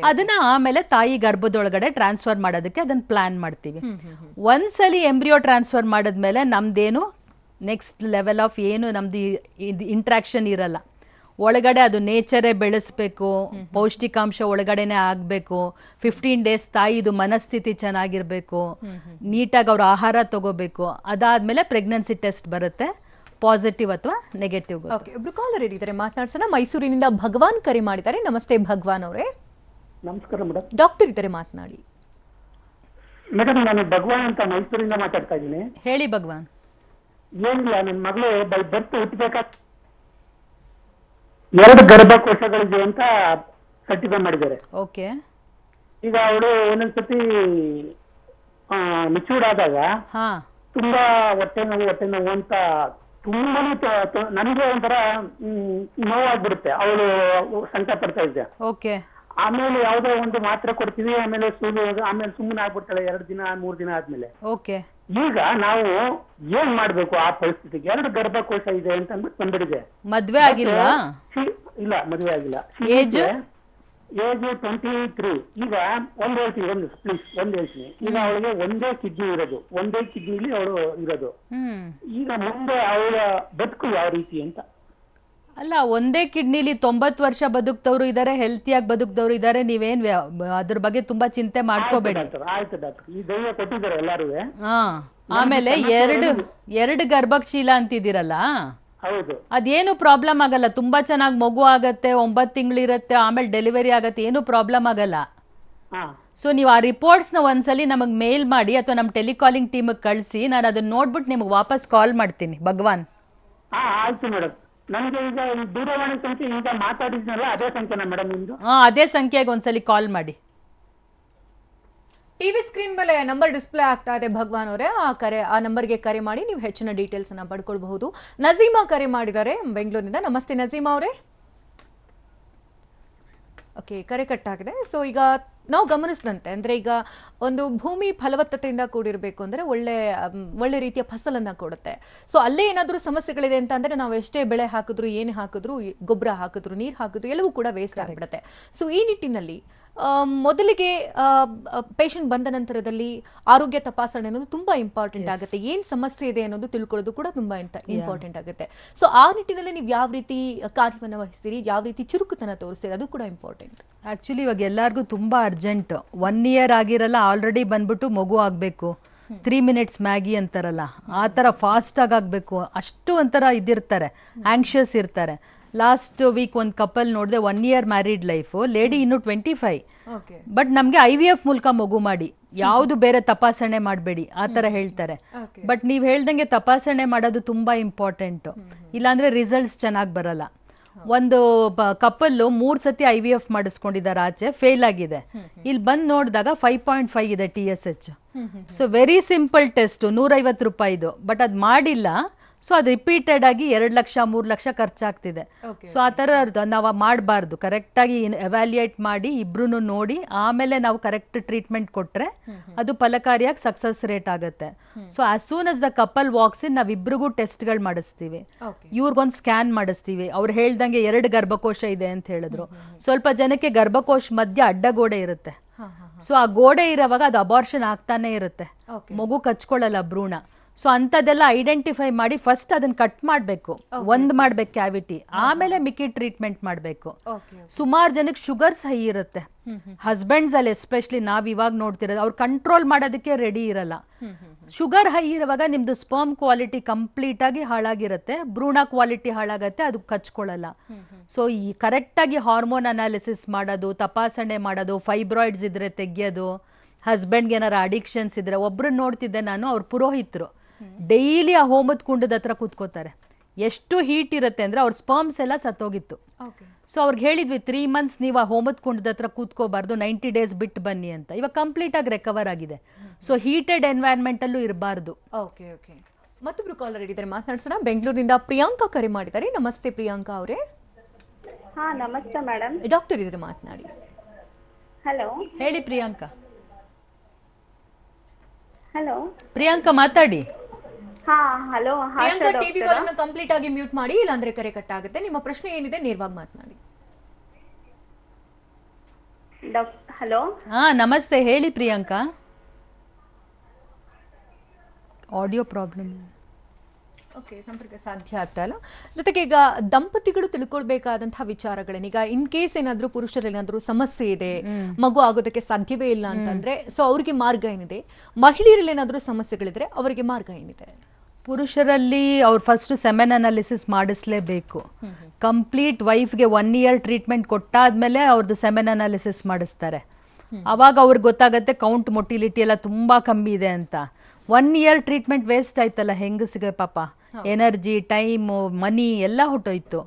ಅದನ್ನ ಆಮೇಲೆ ತಾಯಿ ಗರ್ಭದೊಳಗಡೆ ಟ್ರಾನ್ಸ್ಫರ್ ಮಾಡೋದಕ್ಕೆ ಅದನ್ನ ಪ್ಲಾನ್ ಮಾಡ್ತೀವಿ. ಒಂದ್ಸಲಿ ಎಂಬ್ರಿಯೋ ಟ್ರಾನ್ಸ್ಫರ್ ಮಾಡಿದ್ಮೇಲೆ ನಮ್ದೇನು ನೆಕ್ಸ್ಟ್ ಲೆವೆಲ್ ಆಫ್ ಏನು ನಮ್ದು ಇಂಟ್ರಾಕ್ಷನ್ ಇರಲ್ಲ. ಒಳಗಡೆ ಅದು ನೇಚರೇ ಬೆಳೆಸ್ಬೇಕು, ಪೌಷ್ಟಿಕಾಂಶ ಒಳಗಡೆನೆ ಆಗ್ಬೇಕು, 15 ಡೇಸ್ ತಾಯಿದು ಮನಸ್ಥಿತಿ ಚೆನ್ನಾಗಿರ್ಬೇಕು, ನೀಟಾಗಿ ಅವ್ರ ಆಹಾರ ತಗೋಬೇಕು. ಅದಾದ್ಮೇಲೆ ಪ್ರೆಗ್ನೆನ್ಸಿ ಟೆಸ್ಟ್ ಬರುತ್ತೆ, ಪಾಸಿಟಿವ್ ಅಥವಾ ನೆಗೆಟಿವ್. ಒಬ್ರು ಕಾಲರ್ ಇದ್ದಾರೆ, ಮಾತನಾಡ್ಸೋಣ. ಮೈಸೂರಿನಿಂದ ಭಗವಾನ್ ಕರೆ ಮಾಡಿದ್ದಾರೆ. ನಮಸ್ತೆ ಭಗವಾನ್ ಅವರೇ. ನಮಸ್ಕಾರ ಮೇಡಮ್. ಡಾಕ್ಟರ್ ಇದ್ದಾರೆ, ಮಾತನಾಡಿ. ಮೇಡಮ್, ನಾನು ಭಗವಾನ್ ಅಂತ ಮೈಸೂರಿಂದ ಮಾತಾಡ್ತಾ ಇದ್ದೀನಿ. ಹೇಳಿ ಭಗವಾನ್. ಏನಿಲ್ಲ, ನನ್ನ ಮಗಳು ಬೈ ಬರ್ತ್ ಹುಟ್ಟಬೇಕಾದ 2 ಗರ್ಭಕೋಶಗಳಿದೆ ಅಂತ ಸರ್ಟಿಫೈ ಮಾಡಿದ್ದಾರೆ. ಓಕೆ. ಈಗ ಅವಳು ಒಂದೊಂದ್ಸತಿ ಮೆಚೂರ್ಡ್ ಆದಾಗ ತುಂಬಾ ಹೊಟ್ಟೆ ನೋವು ಅಂತ ತುಂಬಾನೇ ನನಗೆ ಒಂಥರ ನೋವಾಗ್ಬಿಡುತ್ತೆ. ಅವಳು ಸಂಕಟ ಪಡ್ತಾ ಇದ್ದೆ. ಓಕೆ. ಆಮೇಲೆ ಯಾವ್ದೋ ಒಂದು ಮಾತ್ರೆ ಕೊಡ್ತೀವಿ, ಆಮೇಲೆ ಆಮೇಲೆ ಸುಮ್ಮನೆ ಆಗ್ಬಿಡ್ತಾಳೆ 2 ದಿನ 3 ದಿನ ಆದ್ಮೇಲೆ. ಓಕೆ. ಈಗ ನಾವು ಏನ್ ಮಾಡ್ಬೇಕು ಆ ಪರಿಸ್ಥಿತಿಗೆ? 2 ಗರ್ಭಕೋಶ ಇದೆ ಅಂತ ಅಂದ್ಬಿಟ್ಟು ಬಂದಿದೆ. ಮದ್ವೆ ಆಗಿಲ್ವಾ? ಇಲ್ಲ, ಮದುವೆ ಆಗಿಲ್ಲ. ಏಜ್ 23. ಈಗ ಒಂದ್ ಹೇಳ್ತೀನಿ. ಈಗ ಅವಳಿಗೆ ಒಂದೇ ಕಿಡ್ನಿ ಇರೋದು, ಒಂದೇ ಕಿಡ್ನಿಲಿ ಅವಳು ಇರೋದು. ಈಗ ಮುಂದೆ ಅವಳ ಬದುಕು ಯಾವ ರೀತಿ ಅಂತ? ಅಲ್ಲ, ಒಂದೇ ಕಿಡ್ನಿಲಿ 90 ವರ್ಷ ಬದುಕ್ತವ್ರು ಇದಾರೆ, ಹೆಲ್ತಿಯಾಗಿ ಬದುಕ್ದವ್ರು ಇದಾರೆ. ನೀವೇನ್ ಅದ್ರ ಬಗ್ಗೆ ತುಂಬಾ ಚಿಂತೆ ಮಾಡ್ಕೋಬೇಡಿ. ಆಯ್ತು ಡಾಕ್ಟರ್, ಈ ಧೈರ್ಯ ಕೊಟ್ಟಿದ್ದಾರೆ ಎಲ್ಲಾರು. ಆಮೇಲೆ 2 ಗರ್ಭಶೀಲ ಅಂತಿದ್ದೀರಲ್ಲ, ಹೌದು, ಅದೇನು ಪ್ರಾಬ್ಲಮ್ ಆಗಲ್ಲ. ತುಂಬಾ ಚೆನ್ನಾಗಿ ಮಗು ಆಗತ್ತೆ, 9 ತಿಂಗಳಿರತ್ತೆ, ಆಮೇಲೆ ಡೆಲಿವರಿ ಆಗತ್ತೆ, ಏನು ಪ್ರಾಬ್ಲಮ್ ಆಗಲ್ಲ. ಸೊ ನೀವು ಆ ರಿಪೋರ್ಟ್ಸ್ನ ಒಂದ್ಸಲಿ ನಮಗೆ ಮೇಲ್ ಮಾಡಿ ಅಥವಾ ನಮ್ಮ ಟೆಲಿಕಾಲಿಂಗ್ ಟೀಮಿಗೆ ಕಳಿಸಿ, ನಾನು ಅದನ್ನ ನೋಡ್ಬಿಟ್ಟು ನಿಮಗೆ ವಾಪಸ್ ಕಾಲ್ ಮಾಡ್ತೀನಿ ಭಗವಾನ್. ಹಾ ಆಯ್ತು ಮೇಡಮ್. ನನಗೆ ಈಗ ಈ ದೂರವಾಣಿ ಸಂಖ್ಯೆ ಈಗ ಮಾತಾಡಿದ್ನಲ್ಲ ಅದೇ ಸಂಖ್ಯೆನಾ ಮೇಡಮ್ ನಿಮ್ದು? ಅದೇ ಸಂಖ್ಯೆಗೆ ಒಂದ್ಸಲಿ ಕಾಲ್ ಮಾಡಿ. ಟಿವಿ ಸ್ಕ್ರೀನ್ ಮೇಲೆ ನಂಬರ್ ಡಿಸ್ಪ್ಲೇ ಆಗ್ತಾ ಇದೆ ಭಗವಾನ್ ಅವರೇ, ಆ ನಂಬರ್ಗೆ ಕರೆ ಮಾಡಿ ನೀವು ಹೆಚ್ಚಿನ ಡೀಟೇಲ್ಸ್ ಅನ್ನ ಪಡ್ಕೊಳ್ಬಹುದು. ನಜೀಮಾ ಕರೆ ಮಾಡಿದ್ದಾರೆ ಬೆಂಗಳೂರಿನಿಂದ. ನಮಸ್ತೆ ನಜೀಮಾ ಅವರೇ. ಓಕೆ, ಕರೆ ಕಟ್ಟಾಗಿದೆ. ಸೊ ಈಗ ನಾವು ಗಮನಿಸಿದಂತೆ ಅಂದರೆ ಈಗ ಒಂದು ಭೂಮಿ ಫಲವತ್ತತೆಯಿಂದ ಕೂಡಿರಬೇಕು ಅಂದರೆ ಒಳ್ಳೆ ರೀತಿಯ ಫಸಲನ್ನು ಕೊಡುತ್ತೆ. ಸೊ ಅಲ್ಲೇ ಏನಾದರೂ ಸಮಸ್ಯೆಗಳಿದೆ ಅಂತ ಅಂದರೆ ನಾವು ಎಷ್ಟೇ ಬೆಳೆ ಹಾಕಿದ್ರು, ಏನು ಹಾಕಿದ್ರು, ಗೊಬ್ಬರ ಹಾಕಿದ್ರು, ನೀರು ಹಾಕಿದ್ರು ಎಲ್ಲವೂ ಕೂಡ ವೇಸ್ಟ್ ಆಗಿಬಿಡುತ್ತೆ. ಸೊ ಈ ನಿಟ್ಟಿನಲ್ಲಿ ಮೊದಲಿಗೆ ಪೇಷಂಟ್ ಬಂದ ನಂತರದಲ್ಲಿ ಆರೋಗ್ಯ ತಪಾಸಣೆ ಅನ್ನೋದು ತುಂಬಾ ಇಂಪಾರ್ಟೆಂಟ್ ಆಗುತ್ತೆ. ಏನು ಸಮಸ್ಯೆ ಇದೆ ಅನ್ನೋದು ತಿಳ್ಕೊಳ್ಳೋದು ಕೂಡ ತುಂಬಾ ಇಂಪಾರ್ಟೆಂಟ್ ಆಗುತ್ತೆ. ಸೊ ಆ ನಿಟ್ಟಿನಲ್ಲಿ ನೀವು ಯಾವ ರೀತಿ ಕಾರ್ಯವನ್ನು ವಹಿಸ್ತೀರಿ, ಯಾವ ರೀತಿ ಚುರುಕುತನ ತೋರಿಸ್ತೀರಿ, ಅದು ಕೂಡ ಇಂಪಾರ್ಟೆಂಟ್. ಆಕ್ಚುಲಿ ಇವಾಗ ಎಲ್ಲರಿಗೂ ತುಂಬಾ ಅರ್ಜೆಂಟ್. 1 ಇಯರ್ ಆಗಿರಲ್ಲ, ಆಲ್ರೆಡಿ ಬಂದ್ಬಿಟ್ಟು ಮಗು ಆಗಬೇಕು, 3 minutes ಮ್ಯಾಗಿ ಅಂತಾರಲ್ಲ ಆ ಥರ ಫಾಸ್ಟಾಗಿ ಆಗಬೇಕು, ಅಷ್ಟು ಒಂಥರ ಇದಿರ್ತಾರೆ, ಆಂಕ್ಷಿಯಸ್ ಇರ್ತಾರೆ. ಲಾಸ್ಟ್ ವೀಕ್ ಒಂದು ಕಪಲ್ ನೋಡಿದೆ, 1 year ಮ್ಯಾರಿಡ್ ಲೈಫು, ಲೇಡಿ ಇನ್ನು 25, ಬಟ್ ನಮಗೆ IVF ಮೂಲಕ ಮಗು ಮಾಡಿ, ಯಾವುದು ಬೇರೆ ತಪಾಸಣೆ ಮಾಡಬೇಡಿ ಆ ಥರ ಹೇಳ್ತಾರೆ. ಬಟ್ ನೀವು ಹೇಳ್ದಂಗೆ ತಪಾಸಣೆ ಮಾಡೋದು ತುಂಬಾ ಇಂಪಾರ್ಟೆಂಟು, ಇಲ್ಲಾಂದ್ರೆ ರಿಸಲ್ಟ್ಸ್ ಚೆನ್ನಾಗಿ ಬರಲ್ಲ. ಒಂದು ಕಪಲ್ಲು 3 ಸತಿ IVF ಮಾಡಿಸ್ಕೊಂಡಿದ್ದಾರೆ, ಆಚೆ ಫೇಲ್ ಆಗಿದೆ. ಇಲ್ಲಿ ಬಂದು ನೋಡಿದಾಗ 5.5 ಇದೆ TSH. So very simple test, 150 ರೂಪಾಯಿದು, ಬಟ್ ಅದು ಮಾಡಿಲ್ಲ. ಸೊ ಅದು ರಿಪೀಟೆಡ್ ಆಗಿ 2 ಲಕ್ಷ 3 ಲಕ್ಷ ಖರ್ಚಾಗ್ತಿದೆ. ಸೊ ಆ ಥರ ನಾವು ಮಾಡಬಾರ್ದು. ಕರೆಕ್ಟಾಗಿ ಎವ್ಯಾಲ್ಯೂಯೇಟ್ ಮಾಡಿ ಇಬ್ರು ನೋಡಿ ಆಮೇಲೆ ನಾವು ಕರೆಕ್ಟ್ ಟ್ರೀಟ್ಮೆಂಟ್ ಕೊಟ್ಟರೆ ಅದು ಫಲಕಾರಿಯಾಗಿ ಸಕ್ಸಸ್ ರೇಟ್ ಆಗುತ್ತೆ. So as soon as the couple walks in ನಾವಿಬ್ರಿಗೂ ಟೆಸ್ಟ್ಗಳು ಮಾಡಿಸ್ತೀವಿ, ಇವ್ರಿಗೊಂದು ಸ್ಕ್ಯಾನ್ ಮಾಡಿಸ್ತೀವಿ. ಅವ್ರು ಹೇಳ್ದಂಗೆ 2 ಗರ್ಭಕೋಶ ಇದೆ ಅಂತ ಹೇಳಿದ್ರು. ಸ್ವಲ್ಪ ಜನಕ್ಕೆ ಗರ್ಭಕೋಶ ಮಧ್ಯೆ ಅಡ್ಡಗೋಡೆ ಇರುತ್ತೆ. ಸೊ ಆ ಗೋಡೆ ಇರೋವಾಗ ಅದು ಅಬಾರ್ಷನ್ ಆಗ್ತಾನೆ ಇರುತ್ತೆ, ಮಗು ಕಚ್ಕೊಳ್ಳಲ್ಲ ಭ್ರೂಣ. ಸೊ ಅಂಥದ್ದೆಲ್ಲ ಐಡೆಂಟಿಫೈ ಮಾಡಿ ಫಸ್ಟ್ ಅದನ್ನ ಕಟ್ ಮಾಡಬೇಕು, ಮಾಡ್ಬೇಕು ಕ್ಯಾವಿಟಿ, ಆಮೇಲೆ ಮಿಕ್ಕಿ ಟ್ರೀಟ್ಮೆಂಟ್ ಮಾಡಬೇಕು. ಸುಮಾರು ಜನಕ್ಕೆ ಶುಗರ್ಸ್ ಹೈ ಇರುತ್ತೆ, ಹಸ್ಬೆಂಡ್ಸ್ ಅಲ್ಲಿ ಎಸ್ಪೆಷಲಿ ನಾವ್ ಇವಾಗ ನೋಡ್ತಿರೋದು, ಅವ್ರು ಕಂಟ್ರೋಲ್ ಮಾಡೋದಕ್ಕೆ ರೆಡಿ ಇರಲ್ಲ. ಶುಗರ್ ಹೈ ಇರುವಾಗ ನಿಮ್ದು ಸ್ಪರ್ಮ್ ಕ್ವಾಲಿಟಿ ಕಂಪ್ಲೀಟ್ ಆಗಿ ಹಾಳಾಗಿರುತ್ತೆ, ಭ್ರೂಣ ಕ್ವಾಲಿಟಿ ಹಾಳಾಗತ್ತೆ, ಅದು ಕಚ್ಕೊಳ್ಳಲ್ಲ. ಸೊ ಈ ಕರೆಕ್ಟಾಗಿ ಹಾರ್ಮೋನ್ ಅನಾಲಿಸಿಸ್ ಮಾಡೋದು, ತಪಾಸಣೆ ಮಾಡೋದು, ಫೈಬ್ರಾಯ್ಡ್ಸ್ ಇದ್ರೆ ತೆಗಿಯೋದು, ಹಸ್ಬೆಂಡ್ಗೆ ಏನಾರ ಅಡಿಕ್ಷನ್ಸ್ ಇದ್ರೆ, ಒಬ್ರನ್ನ ನೋಡ್ತಿದ್ದೆ ನಾನು, ಅವ್ರ ಪುರೋಹಿತರು ಡೈಲಿ ಆ ಹೋಮದ ಕುಂಡದ ಹತ್ರ ಕೂತ್ಕೋತಾರೆ. ಎಷ್ಟು ಹೀಟ್ ಇರುತ್ತೆ ಅಂದ್ರೆ ಅವ್ರ ಸ್ಪರ್ಮ್ಸ್ ಎಲ್ಲ ಸತ್ತೋಗಿತ್ತು. ಸೊ ಅವ್ರಿಗೆ ಹೇಳಿದ್ವಿ 3 months ನೀವು ಆ ಹೋಮದ ಕುಂಡದ ಹತ್ರ ಕೂತ್ಕೋಬಾರ್ದು, 90 days ಬಿಟ್ಟು ಬನ್ನಿ ಅಂತ. ಇವಾಗ ಕಂಪ್ಲೀಟ್ ಆಗಿ ರಿಕವರ್ ಆಗಿದೆ. ಸೊ ಹೀಟೆಡ್ ಎನ್ವೈರನ್ಮೆಂಟ್ ಅಲ್ಲೂ ಇರಬಾರ್ದು. ಓಕೆ ಓಕೆ, ಮತ್ತೊಬ್ರು ಕಾಲರ್ ಇದ್ದಾರೆ, ಮಾತನಾಡ್ಸೋಣ. ಬೆಂಗಳೂರಿನಿಂದ ಪ್ರಿಯಾಂಕಾ ಕರೆ ಮಾಡಿದ್ದಾರೆ. ನಮಸ್ತೆ ಪ್ರಿಯಾಂಕಾ ಅವರೇ. ಹಾ ನಮಸ್ತೆ ಮೇಡಮ್. ಡಾಕ್ಟರ್ ಇದ್ರೆ ಮಾತನಾಡಿ. ಹಲೋ ಹೇಳಿ ಪ್ರಿಯಾಂಕಾ. ಹಲೋ ಪ್ರಿಯಾಂಕಾ ಮಾತಾಡಿ. ಹಾ hello. Priyanka, TV volume complete ಆಗಿ ಮ್ಯೂಟ್ ಮಾಡಿ, ಇಲ್ಲಾಂದ್ರೆ ಕರೆ ಕಟ್ ಆಗುತ್ತೆ. ನಿಮ್ಮ ಪ್ರಶ್ನೆ ಏನಿದೆ ನೇರವಾಗಿ ಮಾತನಾಡಿ. ಹಲೋ. ಹಾ ನಮಸ್ತೆ, ಹೇಳಿ ಪ್ರಿಯಾಂಕಾ. Audio problem. ಓಕೆ, ಸಂಪರ್ಕ ಸಾಧ್ಯ ಆಗ್ತಾ ಇಲ್ಲ. ಜೊತೆಗೆ ಈಗ ದಂಪತಿಗಳು ತಿಳ್ಕೊಳ್ಬೇಕಾದಂತಹ ವಿಚಾರಗಳೇನು, ಈಗ ಇನ್ ಕೇಸ್ ಏನಾದ್ರೂ ಪುರುಷರೇನಾದ್ರೂ ಸಮಸ್ಯೆ ಇದೆ, ಮಗು ಆಗೋದಕ್ಕೆ ಸಾಧ್ಯವೇ ಇಲ್ಲ ಅಂತಂದ್ರೆ, ಸೊ ಅವ್ರಿಗೆ ಮಾರ್ಗ ಏನಿದೆ, ಮಹಿಳೆಯರಲ್ಲಿ ಏನಾದ್ರೂ ಸಮಸ್ಯೆಗಳಿದ್ರೆ ಅವರಿಗೆ ಮಾರ್ಗ ಏನಿದೆ? ಪುರುಷರಲ್ಲಿ ಅವ್ರು ಫಸ್ಟ್ ಸೆಮೆನ್ ಅನಾಲಿಸಿಸ್ ಮಾಡಿಸ್ಲೇಬೇಕು. ಕಂಪ್ಲೀಟ್ ವೈಫ್ಗೆ 1 year ಟ್ರೀಟ್ಮೆಂಟ್ ಕೊಟ್ಟಾದ್ಮೇಲೆ ಅವ್ರದ್ದು ಸೆಮೆನ್ ಅನಾಲಿಸಿಸ್ ಮಾಡಿಸ್ತಾರೆ. ಅವಾಗ ಅವ್ರಿಗೆ ಗೊತ್ತಾಗತ್ತೆ ಕೌಂಟ್ ಮೊಟಿಲಿಟಿ ಎಲ್ಲ ತುಂಬಾ ಕಮ್ಮಿ ಇದೆ ಅಂತ. 1 year ಟ್ರೀಟ್ಮೆಂಟ್ ವೇಸ್ಟ್ ಆಯ್ತಲ್ಲ ಹೆಂಗಸಿಗೆ, ಪಾಪ ಎನರ್ಜಿ, ಟೈಮು, ಮನಿ ಎಲ್ಲ ಹೊಟ್ಟೋಯ್ತು.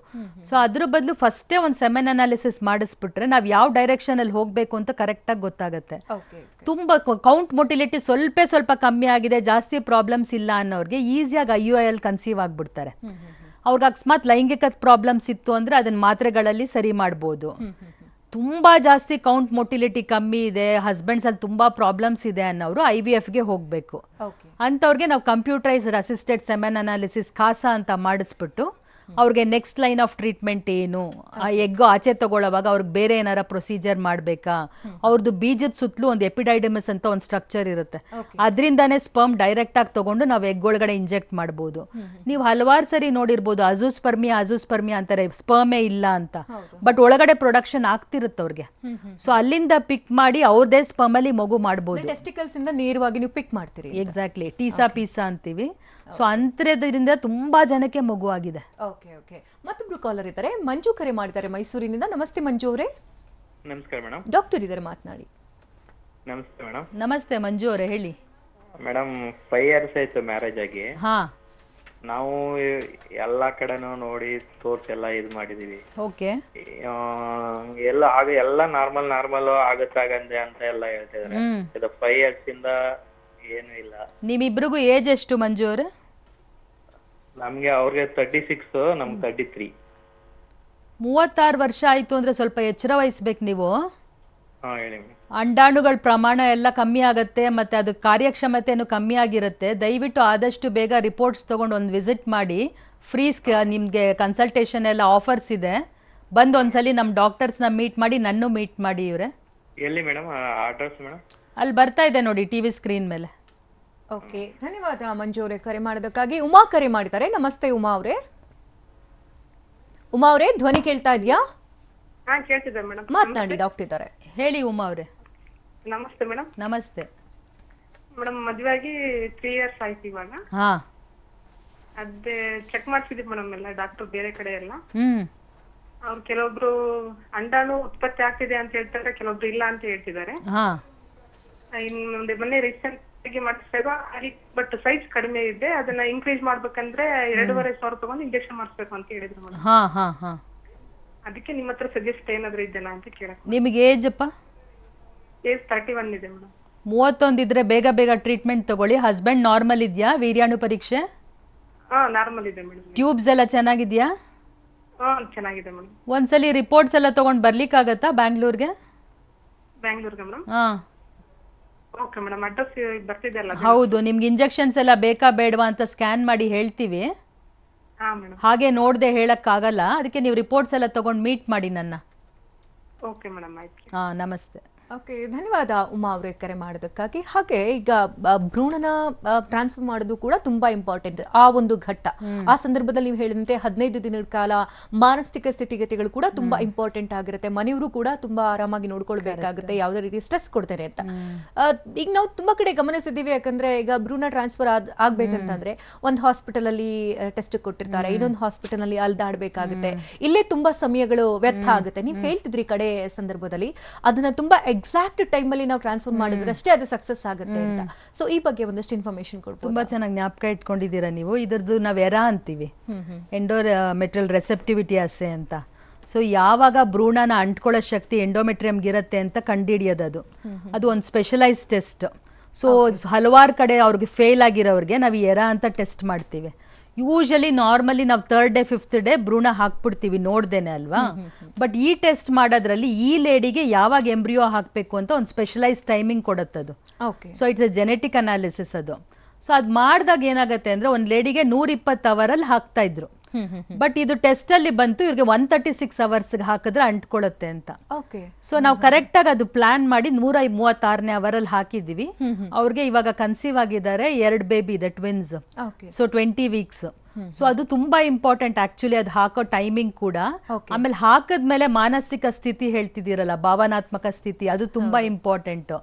ಸೊ ಅದ್ರ ಬದಲು ಫಸ್ಟೇ ಒಂದು ಸೆಮೆನ್ ಅನಾಲಿಸಿಸ್ ಮಾಡಿಸ್ಬಿಟ್ರೆ ನಾವು ಯಾವ ಡೈರೆಕ್ಷನ್ ಅಲ್ಲಿ ಹೋಗ್ಬೇಕು ಅಂತ ಕರೆಕ್ಟಾಗಿ ಗೊತ್ತಾಗುತ್ತೆ. ತುಂಬಾ ಕೌಂಟ್ ಮೊಟಿಲಿಟಿ ಸ್ವಲ್ಪ ಕಮ್ಮಿ ಆಗಿದೆ, ಜಾಸ್ತಿ ಪ್ರಾಬ್ಲಮ್ಸ್ ಇಲ್ಲ ಅನ್ನೋರಿಗೆ ಈಸಿಯಾಗಿ IUI ಕನ್ಸೀವ್ ಆಗ್ಬಿಡ್ತಾರೆ. ಅವ್ರಿಗೆ ಅಕಸ್ಮಾತ್ ಲೈಂಗಿಕ ಪ್ರಾಬ್ಲಮ್ಸ್ ಇತ್ತು ಅಂದ್ರೆ ಅದನ್ನ ಮಾತ್ರೆಗಳಲ್ಲಿ ಸರಿ ಮಾಡ್ಬೋದು. ತುಂಬಾ ಜಾಸ್ತಿ ಕೌಂಟ್ ಮೊಟಿಲಿಟಿ ಕಮ್ಮಿ ಇದೆ, ಹಸ್ಬೆಂಡ್ಸ್ ಅಲ್ಲಿ ತುಂಬಾ ಪ್ರಾಬ್ಲಮ್ಸ್ ಇದೆ ಅನ್ನೋರು IVFಗೆ ಹೋಗ್ಬೇಕು. ಅಂತವ್ರಿಗೆ ನಾವು computerised assisted semen analysis CASA ಅಂತ ಮಾಡಿಸ್ಬಿಟ್ಟು ಅವ್ರಿಗೆ ನೆಕ್ಸ್ಟ್ ಲೈನ್ ಆಫ್ ಟ್ರೀಟ್ಮೆಂಟ್ ಏನು, ಆ ಎಗ್ಗು ಆಚೆ ತಗೊಳ್ಳೋವಾಗ ಅವ್ರಿಗೆ ಬೇರೆ ಏನಾರ ಪ್ರೊಸೀಜರ್ ಮಾಡಬೇಕಾ, ಅವ್ರದ್ದು ಬೀಜದ ಸುತ್ತಲೂ ಒಂದು ಎಪಿಡೈಡಮಸ್ ಅಂತ ಒಂದು ಸ್ಟ್ರಕ್ಚರ್ ಇರುತ್ತೆ, ಅದರಿಂದಾನೇ ಸ್ಪರ್ಮ್ ಡೈರೆಕ್ಟ್ ಆಗಿ ತಗೊಂಡು ನಾವು ಎಗ್ ಒಳಗಡೆ ಇಂಜೆಕ್ಟ್ ಮಾಡ್ಬೋದು. ನೀವು ಹಲವಾರು ಸರಿ ನೋಡಿರ್ಬೋದು ಅಜೂಸ್ಪರ್ಮಿಯಾ ಅಂತಾರೆ, ಸ್ಪರ್ಮೇ ಇಲ್ಲ ಅಂತ, ಬಟ್ ಒಳಗಡೆ ಪ್ರೊಡಕ್ಷನ್ ಆಗ್ತಿರುತ್ತೆ ಅವ್ರಿಗೆ. ಸೊ ಅಲ್ಲಿಂದ ಪಿಕ್ ಮಾಡಿ ಅವ್ರದೇ ಸ್ಪರ್ಮ್ ಅಲ್ಲಿ ಮಗು ಮಾಡ್ಬೋದು. ಟೆಸ್ಟಿಕಲ್ಸ್ ಇಂದ ನೇರವಾಗಿ ನೀವು ಪಿಕ್ ಮಾಡ್ತೀರಿ. ಎಕ್ಸಾಕ್ಟ್ಲಿ, ಪೀಸಾ ಅಂತೀವಿ. ಸೊ ಅಂತರದಿಂದ ತುಂಬಾ ಜನಕ್ಕೆ ಮಗು ಆಗಿದೆ. ಓಕೆ ಓಕೆ, ಮತ್ತೊಬ್ರು ಕಾಲರ್ ಇದ್ದಾರೆ, ಮಂಜು ಕರೆ ಮಾಡಿದ್ದಾರೆ ಮೈಸೂರಿನಿಂದ. ನಮಸ್ತೆ ಮಂಜು ಅವರೇ. ನಮಸ್ಕಾರ ಮೇಡಮ್. ಡಾಕ್ಟರ್ ಇದ್ದಾರೆ, ಮಾತನಾಡಿ. ನಮಸ್ತೆ ಮೇಡಮ್. ನಮಸ್ತೆ ಮಂಜು ಅವರೇ, ಹೇಳಿ. ಮೇಡಮ್ 5 years ಆಯ್ತು ಮ್ಯಾರೇಜ್ ಆಗಿ. ಹಾ. ನಾವು ಎಲ್ಲಾ ಕಡೆನೂ ನೋಡಿ ತೋರ್ಸಿ ಎಲ್ಲ ಇದ್ ಮಾಡಿದೀವಿ. ಓಕೆ. ಎಲ್ಲ ನಾರ್ಮಲ್ ಆಗುತ್ತಾಗಂದೆ ಅಂತ ಎಲ್ಲ ಹೇಳ್ತಿದಾರೆ. ಇದು 5 years ಇಂದ ಏನು ಇಲ್ಲ. ನಿಮ್ಮಿಬ್ರಿಗೂ ಏಜ್ ಎಷ್ಟು ಮಂಜು ಅವ್ರೆ? ನಮ್ಗೆ ಅವ್ರಿಗೆ 36, ನಮ್ಗೆ 33. 36 ವರ್ಷ ಆಯ್ತು ಅಂದ್ರೆ ಸ್ವಲ್ಪ ಎಚ್ಚರ ವಹಿಸ್ಬೇಕು ನೀವು. ಹೇಳಿ. ಅಂಡಾಣುಗಳ ಪ್ರಮಾಣ ಎಲ್ಲ ಕಮ್ಮಿ ಆಗುತ್ತೆ, ಮತ್ತೆ ಅದು ಕಾರ್ಯಕ್ಷಮತೆನೂ ಕಮ್ಮಿ ಆಗಿರುತ್ತೆ. ದಯವಿಟ್ಟು ಆದಷ್ಟು ಬೇಗ ರಿಪೋರ್ಟ್ಸ್ ತೊಗೊಂಡು ಒಂದು ವಿಸಿಟ್ ಮಾಡಿ. ಫ್ರೀ ನಿಮಗೆ ಕನ್ಸಲ್ಟೇಷನ್ ಎಲ್ಲ ಆಫರ್ಸ್ ಇದೆ. ಬಂದು ಒಂದ್ಸಲಿ ನಮ್ಮ ಡಾಕ್ಟರ್ಸ್ನ ಮೀಟ್ ಮಾಡಿ, ನನ್ನೂ ಮೀಟ್ ಮಾಡಿ. ಇವರೇ ಎಲ್ಲಿ ಮೇಡಮ್ ಅಡ್ರೆಸ್ ಮೇಡಮ್? ಅಲ್ಲಿ ಬರ್ತಾ ಇದೆ ನೋಡಿ ಟಿವಿ ಸ್ಕ್ರೀನ್ ಮೇಲೆ. ಓಕೆ, ಧನ್ಯವಾದ ಮಂಜು ಅವರೇ ಕರೆ ಮಾಡೋದಕ್ಕಾಗಿ. ಉಮಾ ಕರೆ ಮಾಡಿದ್ದಾರೆ. ನಮಸ್ತೆ ಉಮಾ ಅವರೇ. ಉಮಾ ಅವರೇ, ಧ್ವನಿ ಕೇಳ್ತಾ ಇದೆಯಾ? ಕೇಳ್ತಿದೆ ಮೇಡಮ್. ಮಾತನಾಡಿ, ಡಾಕ್ಟರ್ ಇದ್ದಾರೆ. ಹೇಳಿ ಉಮಾ ಅವರೇ. ನಮಸ್ತೆ ಮೇಡಮ್. ನಮಸ್ತೆ ಮೇಡಮ್, ಮದುವೆ ಆಗಿ 3 years ಆಯ್ತು ಇವಾಗ. ಹಾ, ಅದೇ ಚೆಕ್ ಮಾಡ್ಸಿದೀವಿ ಮೇಡಮ್ ಎಲ್ಲ ಡಾಕ್ಟರ್ ಬೇರೆ ಕಡೆ ಎಲ್ಲ. ಅವ್ರು ಕೆಲವೊಬ್ರು ಅಂಡಾಣು ಉತ್ಪತ್ತಿ ಆಗ್ತಿದೆ ಅಂತ ಹೇಳ್ತಾರೆ, ಕೆಲವೊಬ್ರು ಇಲ್ಲ ಅಂತ ಹೇಳ್ತಿದ್ದಾರೆ. ಹಾ, ಇನ್ನೊಂದು ಮೊನ್ನೆ ರೀಸೆಂಟ್ ಆಗಿ ಮಾಡಿಸಿದಾಗ ಬಟ್ ಸೈಜ್ ಕಡಿಮೆ ಇದೆ, ಅದನ್ನ ಇನ್ಕ್ರೀಸ್ ಮಾಡ್ಬೇಕಂದ್ರೆ 2,500 ತಗೊಂಡು ಇಂಜೆಕ್ಷನ್ ಮಾಡಿಸ್ಬೇಕು ಅಂತ ಹೇಳಿದ್ರು ಮೇಡಮ್. ಹಾ, ಹಾ, ಹಾ. ಅದಕ್ಕೆ ನಿಮ್ಮ ಹತ್ರ ಸಜೆಸ್ಟ್ ಏನಾದ್ರು ಇದೆನಾ ಅಂತ ಕೇಳಕ್. ನಿಮಗೆ ಏಜ್ ಅಪ್ಪ? ಏಜ್ 31 ಇದೆ ಮೇಡಮ್. 31 ಇದ್ರೆ ಬೇಗ ಬೇಗ ಟ್ರೀಟ್ಮೆಂಟ್ ತಗೊಳ್ಳಿ. ಹಸ್ಬೆಂಡ್ ನಾರ್ಮಲ್ ಇದೆಯಾ? ವೀರ್ಯಾಣು ಪರೀಕ್ಷೆ ನಾರ್ಮಲ್ ಇದೆ ಮೇಡಮ್. ಟ್ಯೂಬ್ಸ್ ಎಲ್ಲ ಚೆನ್ನಾಗಿದ್ಯಾ? ಚೆನ್ನಾಗಿದೆ ಮೇಡಮ್. ಒಂದ್ಸಲಿ ರಿಪೋರ್ಟ್ಸ್ ಎಲ್ಲ ತಗೊಂಡ್ ಬರ್ಲಿಕ್ಕಾಗತ್ತಾ ಬ್ಯಾಂಗ್ಳೂರ್ಗೆ? ಬ್ಯಾಂಗ್ಳೂರ್ಗೆ ಮೇಡಮ್? ಹಾ, ಓಕೆ ಮೇಡಮ್. ಅಡ್ರೆಸ್ ಬರ್ತಿದೆಯಲ್ಲ? ಹೌದು. ನಿಮ್ಗೆ ಇಂಜೆಕ್ಷನ್ಸ್ ಎಲ್ಲ ಬೇಕಾ ಬೇಡವಾ ಅಂತ ಸ್ಕ್ಯಾನ್ ಮಾಡಿ ಹೇಳ್ತೀವಿ. ಹಾಗೆ ನೋಡದೆ ಹೇಳಕ್ಕಾಗಲ್ಲ. ಅದಕ್ಕೆ ನೀವು ರಿಪೋರ್ಟ್ಸ್ ಎಲ್ಲ ತಗೊಂಡು ಮೀಟ್ ಮಾಡಿ ನನ್ನ. ಓಕೆ ಮೇಡಮ್, ಆಯ್ತು. ಹಾ, ನಮಸ್ತೆ. ಓಕೆ, ಧನ್ಯವಾದ ಉಮಾ ಅವರೇ ಕರೆ ಮಾಡೋದಕ್ಕಾಗಿ. ಹಾಗೆ ಈಗ ಭ್ರೂಣನ ಟ್ರಾನ್ಸ್ಫರ್ ಮಾಡೋದು ಕೂಡ ತುಂಬಾ ಇಂಪಾರ್ಟೆಂಟ್. ಆ ಒಂದು ಘಟ್ಟ, ಆ ಸಂದರ್ಭದಲ್ಲಿ ನೀವು ಹೇಳಿದಂತೆ 15 ದಿನದ ಕಾಲ ಮಾನಸಿಕ ಸ್ಥಿತಿಗತಿಗಳು ಕೂಡ ತುಂಬಾ ಇಂಪಾರ್ಟೆಂಟ್ ಆಗಿರುತ್ತೆ. ಮನೆಯವರು ಕೂಡ ತುಂಬಾ ಆರಾಮಾಗಿ ನೋಡ್ಕೊಳ್ಬೇಕಾಗುತ್ತೆ, ಯಾವುದೇ ರೀತಿ ಸ್ಟ್ರೆಸ್ ಕೊಡ್ತೇನೆ ಅಂತ. ಈಗ ನಾವು ತುಂಬಾ ಕಡೆ ಗಮನಿಸಿದ್ದೀವಿ. ಯಾಕಂದ್ರೆ ಈಗ ಭ್ರೂಣ ಟ್ರಾನ್ಸ್ಫರ್ ಆಗ್ಬೇಕಂತಂದ್ರೆ ಒಂದು ಹಾಸ್ಪಿಟಲ್ ಅಲ್ಲಿ ಟೆಸ್ಟ್ ಕೊಟ್ಟಿರ್ತಾರೆ, ಇನ್ನೊಂದು ಹಾಸ್ಪಿಟಲ್ ಅಲ್ಲಿ ಅಲ್ದಾಡ್ಬೇಕಾಗುತ್ತೆ. ಇಲ್ಲೇ ತುಂಬಾ ಸಮಯಗಳು ವ್ಯರ್ಥ ಆಗುತ್ತೆ. ನೀವು ಹೇಳ್ತಿದ್ರಿ ಕಡೆ ಸಂದರ್ಭದಲ್ಲಿ ಅದನ್ನ ತುಂಬಾ ಎಕ್ಸಾಕ್ಟ್ ಟೈಮ್ ಅಲ್ಲಿ ನಾವು ಟ್ರಾನ್ಸ್ಫರ್ ಮಾಡಿದ್ರೆ ಅಷ್ಟೇ ಅದು ಸಕ್ಸಸ್ ಆಗುತ್ತೆ ಅಂತ. ಸೊ ಈ ಬಗ್ಗೆ ಒಂದಷ್ಟು ಇನ್ಫಾರ್ಮೇಶನ್ ಕೊಡ್ಬೋದು? ತುಂಬಾ ಚೆನ್ನಾಗಿ ಜ್ಞಾಪಕ ಇಟ್ಕೊಂಡಿದ್ದೀರಾ ನೀವು. ಇದ್ರದ್ದು ನಾವ್ ಎರಾ ಅಂತೀವಿ, ಎಂಡೋಮೆಟ್ರಿಯಲ್ ರೆಸೆಪ್ಟಿವಿಟಿ ಅಸೆ ಅಂತ. ಸೊ ಯಾವಾಗ ಭ್ರೂಣನ ಅಂಟ್ಕೊಳ್ಳೋ ಶಕ್ತಿ ಎಂಡೋಮೆಟ್ರಿಯಮ್ಗೆ ಇರುತ್ತೆ ಅಂತ ಕಂಡುಹಿಡಿಯೋದು. ಅದು ಒಂದು ಸ್ಪೆಷಲೈಸ್ ಟೆಸ್ಟ್. ಸೊ ಹಲವಾರು ಕಡೆ ಅವ್ರಿಗೆ ಫೇಲ್ ಆಗಿರೋರಿಗೆ ನಾವು ಎರಾ ಅಂತ ಟೆಸ್ಟ್ ಮಾಡ್ತೀವಿ. ಯೂಶಲಿ ನಾರ್ಮಲಿ ನಾವು 3rd day 5th day ಭ್ರೂಣ ಹಾಕ್ಬಿಡ್ತೀವಿ ನೋಡ್ದೇನೆ ಅಲ್ವಾ. ಬಟ್ ಈ ಟೆಸ್ಟ್ ಮಾಡೋದ್ರಲ್ಲಿ ಈ ಲೇಡಿಗೆ ಯಾವಾಗ ಎಂಬ್ರಿಯೋ ಹಾಕಬೇಕು ಅಂತ ಒಂದು ಸ್ಪೆಷಲೈಸ್ ಟೈಮಿಂಗ್ ಕೊಡುತ್ತದು. So it's a genetic analysis ಅದು. ಸೊ ಅದು ಮಾಡಿದಾಗ ಏನಾಗುತ್ತೆ ಅಂದ್ರೆ ಒಂದು ಲೇಡಿಗೆ 120 ಅವರಲ್ಲಿ ಹಾಕ್ತಾ ಇದ್ರು. ಬಟ್ ಇದು ಟೆಸ್ಟ್ ಅಲ್ಲಿ ಬಂತು ಇವ್ರಿಗೆ 136 hours ಹಾಕಿದ್ರೆ ಅಂಟ್ಕೊಳ್ಳುತ್ತೆ ಅಂತ. ಸೊ ನಾವು ಕರೆಕ್ಟ್ ಆಗಿ ಅದು ಪ್ಲಾನ್ ಮಾಡಿ 136ನೇ ಅವರಲ್ಲಿ ಹಾಕಿದ್ವಿ. ಅವ್ರಿಗೆ ಇವಾಗ ಕನ್ಸೀವ್ ಆಗಿದ್ದಾರೆ, 2 ಬೇಬಿ ಇದೆ, ಟ್ವಿನ್ಸ್. So 20 weeks. ಸೊ ಅದು ತುಂಬಾ ಇಂಪಾರ್ಟೆಂಟ್ ಆಕ್ಚುಲಿ ಅದು ಹಾಕೋ ಟೈಮಿಂಗ್ ಕೂಡ. ಆಮೇಲೆ ಹಾಕದ್ಮೇಲೆ ಮಾನಸಿಕ ಸ್ಥಿತಿ ಹೇಳ್ತಿದ್ದೀರಲ್ಲ, ಭಾವನಾತ್ಮಕ ಸ್ಥಿತಿ, ಅದು ತುಂಬಾ ಇಂಪಾರ್ಟೆಂಟ್.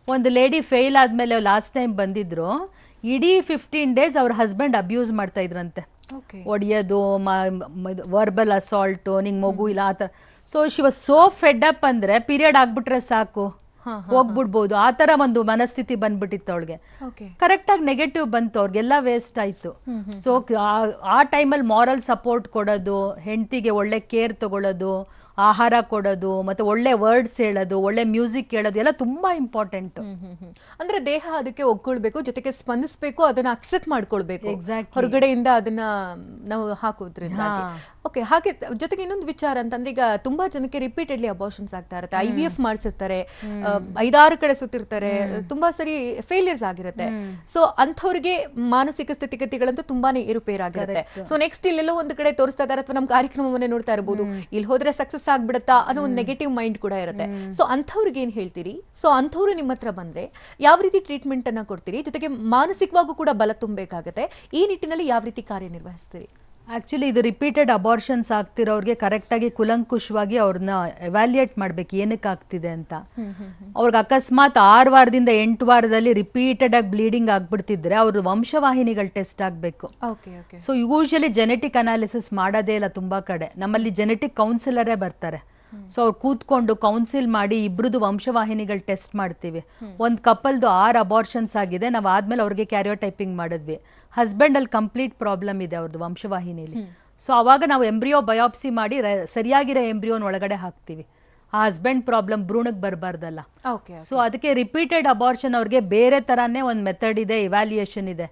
ಒಂದು ಲೇಡಿ ಫೇಲ್ ಆದ್ಮೇಲೆ ಲಾಸ್ಟ್ ಟೈಮ್ ಬಂದಿದ್ರು, ಇಡೀ 15 days ಅವ್ರ ಹಸ್ಬೆಂಡ್ ಅಬ್ಯೂಸ್ ಮಾಡ್ತಾ ಇದ್ರಂತೆ. ಒಡೆಯೋದು, ವರ್ಬಲ್ ಅಸಾಲ್ಟ್, ನಿಂಗೆ ಮಗು ಇಲ್ಲ ಆ ಥರ. So she was so Fed up ಅಂದ್ರೆ ಪೀರಿಯಡ್ ಆಗ್ಬಿಟ್ರೆ ಸಾಕು ಹೋಗ್ಬಿಡ್ಬೋದು ಆ ತರ ಒಂದು ಮನಸ್ಥಿತಿ ಬಂದ್ಬಿಟ್ಟಿತ್ತು ಅವಳಿಗೆ. ಕರೆಕ್ಟ್ ಆಗಿ ನೆಗೆಟಿವ್ ಬಂತು, ಅವ್ರಿಗೆಲ್ಲ ವೇಸ್ಟ್ ಆಯ್ತು. ಸೊ ಆ ಟೈಮಲ್ಲಿ ಮಾರಲ್ ಸಪೋರ್ಟ್ ಕೊಡೋದು, ಹೆಂಡತಿಗೆ ಒಳ್ಳೆ ಕೇರ್ ತಗೊಳ್ಳೋದು, ಆಹಾರ ಕೊಡೋದು, ಮತ್ತೆ ಒಳ್ಳೆ ವರ್ಡ್ಸ್ ಹೇಳೋದು, ಒಳ್ಳೆ ಮ್ಯೂಸಿಕ್ ಕೇಳೋದು ಎಲ್ಲ ತುಂಬಾ ಇಂಪಾರ್ಟೆಂಟ್. ಅಂದ್ರೆ ದೇಹ ಅದಕ್ಕೆ ಒಗ್ಕೊಳ್ಬೇಕು, ಜೊತೆಗೆ ಸ್ಪಂದಿಸಬೇಕು, ಅದನ್ನ ಅಕ್ಸೆಪ್ಟ್ ಮಾಡ್ಕೊಳ್ಬೇಕು ಹೊರಗಡೆಯಿಂದ ಅದನ್ನ ನಾವು ಹಾಕೋದ್ರಿಂದ. ಓಕೆ, ಹಾಗೆ ಜೊತೆಗೆ ಇನ್ನೊಂದು ವಿಚಾರ ಅಂತಂದ್ರೆ ಈಗ ತುಂಬಾ ಜನಕ್ಕೆ ರಿಪೀಟೆಡ್ಲಿ ಅಬಾರ್ಷನ್ಸ್ ಆಗ್ತಾ ಇರುತ್ತೆ. IVF ಮಾಡಿಸಿರ್ತಾರೆ, 5-6 ಕಡೆ ಸುತ್ತಿರ್ತಾರೆ, ತುಂಬಾ ಸರಿ ಫೇಲಿಯರ್ಸ್ ಆಗಿರುತ್ತೆ. ಸೊ ಅಂಥವ್ರಿಗೆ ಮಾನಸಿಕ ಸ್ಥಿತಿಗತಿಗಳಂತೂ ತುಂಬಾನೇ ಏರುಪೇರಾಗಿರುತ್ತೆ. ಸೊ ನೆಕ್ಸ್ಟ್ ಇಲ್ಲೆಲ್ಲೋ ಒಂದು ಕಡೆ ತೋರಿಸ್ತಾ ಇದ್ದಾರೆ, ಅಥವಾ ನಮ್ಮ ಕಾರ್ಯಕ್ರಮವನ್ನೇ ನೋಡ್ತಾ ಇರಬಹುದು, ಇಲ್ಲಿ ಹೋದ್ರೆ ಸಕ್ಸಸ್ ಆಗ್ಬಿಡತ್ತಾ ಅನ್ನೋ ಒಂದು ನೆಗೆಟಿವ್ ಮೈಂಡ್ ಕೂಡ ಇರುತ್ತೆ. ಸೊ ಅಂಥವ್ರಿಗೆ ಏನ್ ಹೇಳ್ತೀರಿ? ಸೊ ಅಂಥವ್ರು ನಿಮ್ಮ ಹತ್ರ ಬಂದ್ರೆ ಯಾವ ರೀತಿ ಟ್ರೀಟ್ಮೆಂಟ್ ಅನ್ನ ಕೊಡ್ತೀರಿ? ಜೊತೆಗೆ ಮಾನಸಿಕವಾಗೂ ಕೂಡ ಬಲ ತುಂಬಬೇಕಾಗತ್ತೆ. ಈ ನಿಟ್ಟಿನಲ್ಲಿ ಯಾವ ರೀತಿ ಕಾರ್ಯನಿರ್ವಹಿಸ್ತೀರಿ? ಆಕ್ಚುಲಿ ಇದು ರಿಪೀಟೆಡ್ ಅಬಾರ್ಷನ್ಸ್ ಆಗ್ತಿರೋರಿಗೆ ಕರೆಕ್ಟ್ ಆಗಿ ಕುಲಂಕುಷವಾಗಿ ಅವ್ರನ್ನ ಎವ್ಯಾಲ್ಯೂಯೇಟ್ ಮಾಡ್ಬೇಕು, ಏನಕ್ಕೆ ಆಗ್ತಿದೆ ಅಂತ. ಅವ್ರಿಗೆ ಅಕಸ್ಮಾತ್ 6 ವಾರದಿಂದ 8 ವಾರದಲ್ಲಿ ರಿಪೀಟೆಡ್ ಆಗಿ ಬ್ಲೀಡಿಂಗ್ ಆಗ್ಬಿಡ್ತಿದ್ರೆ ಅವ್ರ ವಂಶವಾಹಿನಿಗಳು ಟೆಸ್ಟ್ ಆಗ್ಬೇಕು. ಸೊ ಯೂಶಲಿ ಜೆನೆಟಿಕ್ ಅನಾಲಿಸಿಸ್ ಮಾಡೋದೇ ಇಲ್ಲ ತುಂಬಾ ಕಡೆ. ನಮ್ಮಲ್ಲಿ ಜೆನೆಟಿಕ್ ಕೌನ್ಸಿಲರೇ ಬರ್ತಾರೆ. ಸೊ ಅವ್ರು ಕೂತ್ಕೊಂಡು ಕೌನ್ಸಿಲ್ ಮಾಡಿ ಇಬ್ರದ್ದು ವಂಶವಾಹಿನಿಗಳು ಟೆಸ್ಟ್ ಮಾಡ್ತೀವಿ. ಒಂದು ಕಪಲ್ದು 6 ಅಬಾರ್ಷನ್ಸ್ ಆಗಿದೆ, ನಾವು ಆದ್ಮೇಲೆ ಅವ್ರಿಗೆ ಕ್ಯಾರಿಯೋಟೈಪಿಂಗ್ ಮಾಡಿದ್ವಿ. ಹಸ್ಬೆಂಡ್ ಅಲ್ಲಿ ಕಂಪ್ಲೀಟ್ ಪ್ರಾಬ್ಲಮ್ ಇದೆ ಅವ್ರದ್ದು ವಂಶವಾಹಿನಿಲಿ. ಸೊ ಅವಾಗ ನಾವು ಎಂಬ್ರಿಯೋ ಬಯಾಪ್ಸಿ ಮಾಡಿ ಸರಿಯಾಗಿರೋ ಎಂಬ್ರಿಯೋನ್ ಒಳಗಡೆ ಹಾಕ್ತೀವಿ. ಆ ಹಸ್ಬೆಂಡ್ ಪ್ರಾಬ್ಲಮ್ ಭ್ರೂಣಕ್ಕೆ ಬರಬಾರ್ದಲ್ಲ. ಸೊ ಅದಕ್ಕೆ ರಿಪೀಟೆಡ್ ಅಬಾರ್ಷನ್ ಅವ್ರಿಗೆ ಬೇರೆ ತರಾನೇ ಒಂದು ಮೆಥಡ್ ಇದೆ, ಇವ್ಯಾಲ್ಯೂಯೇಷನ್ ಇದೆ.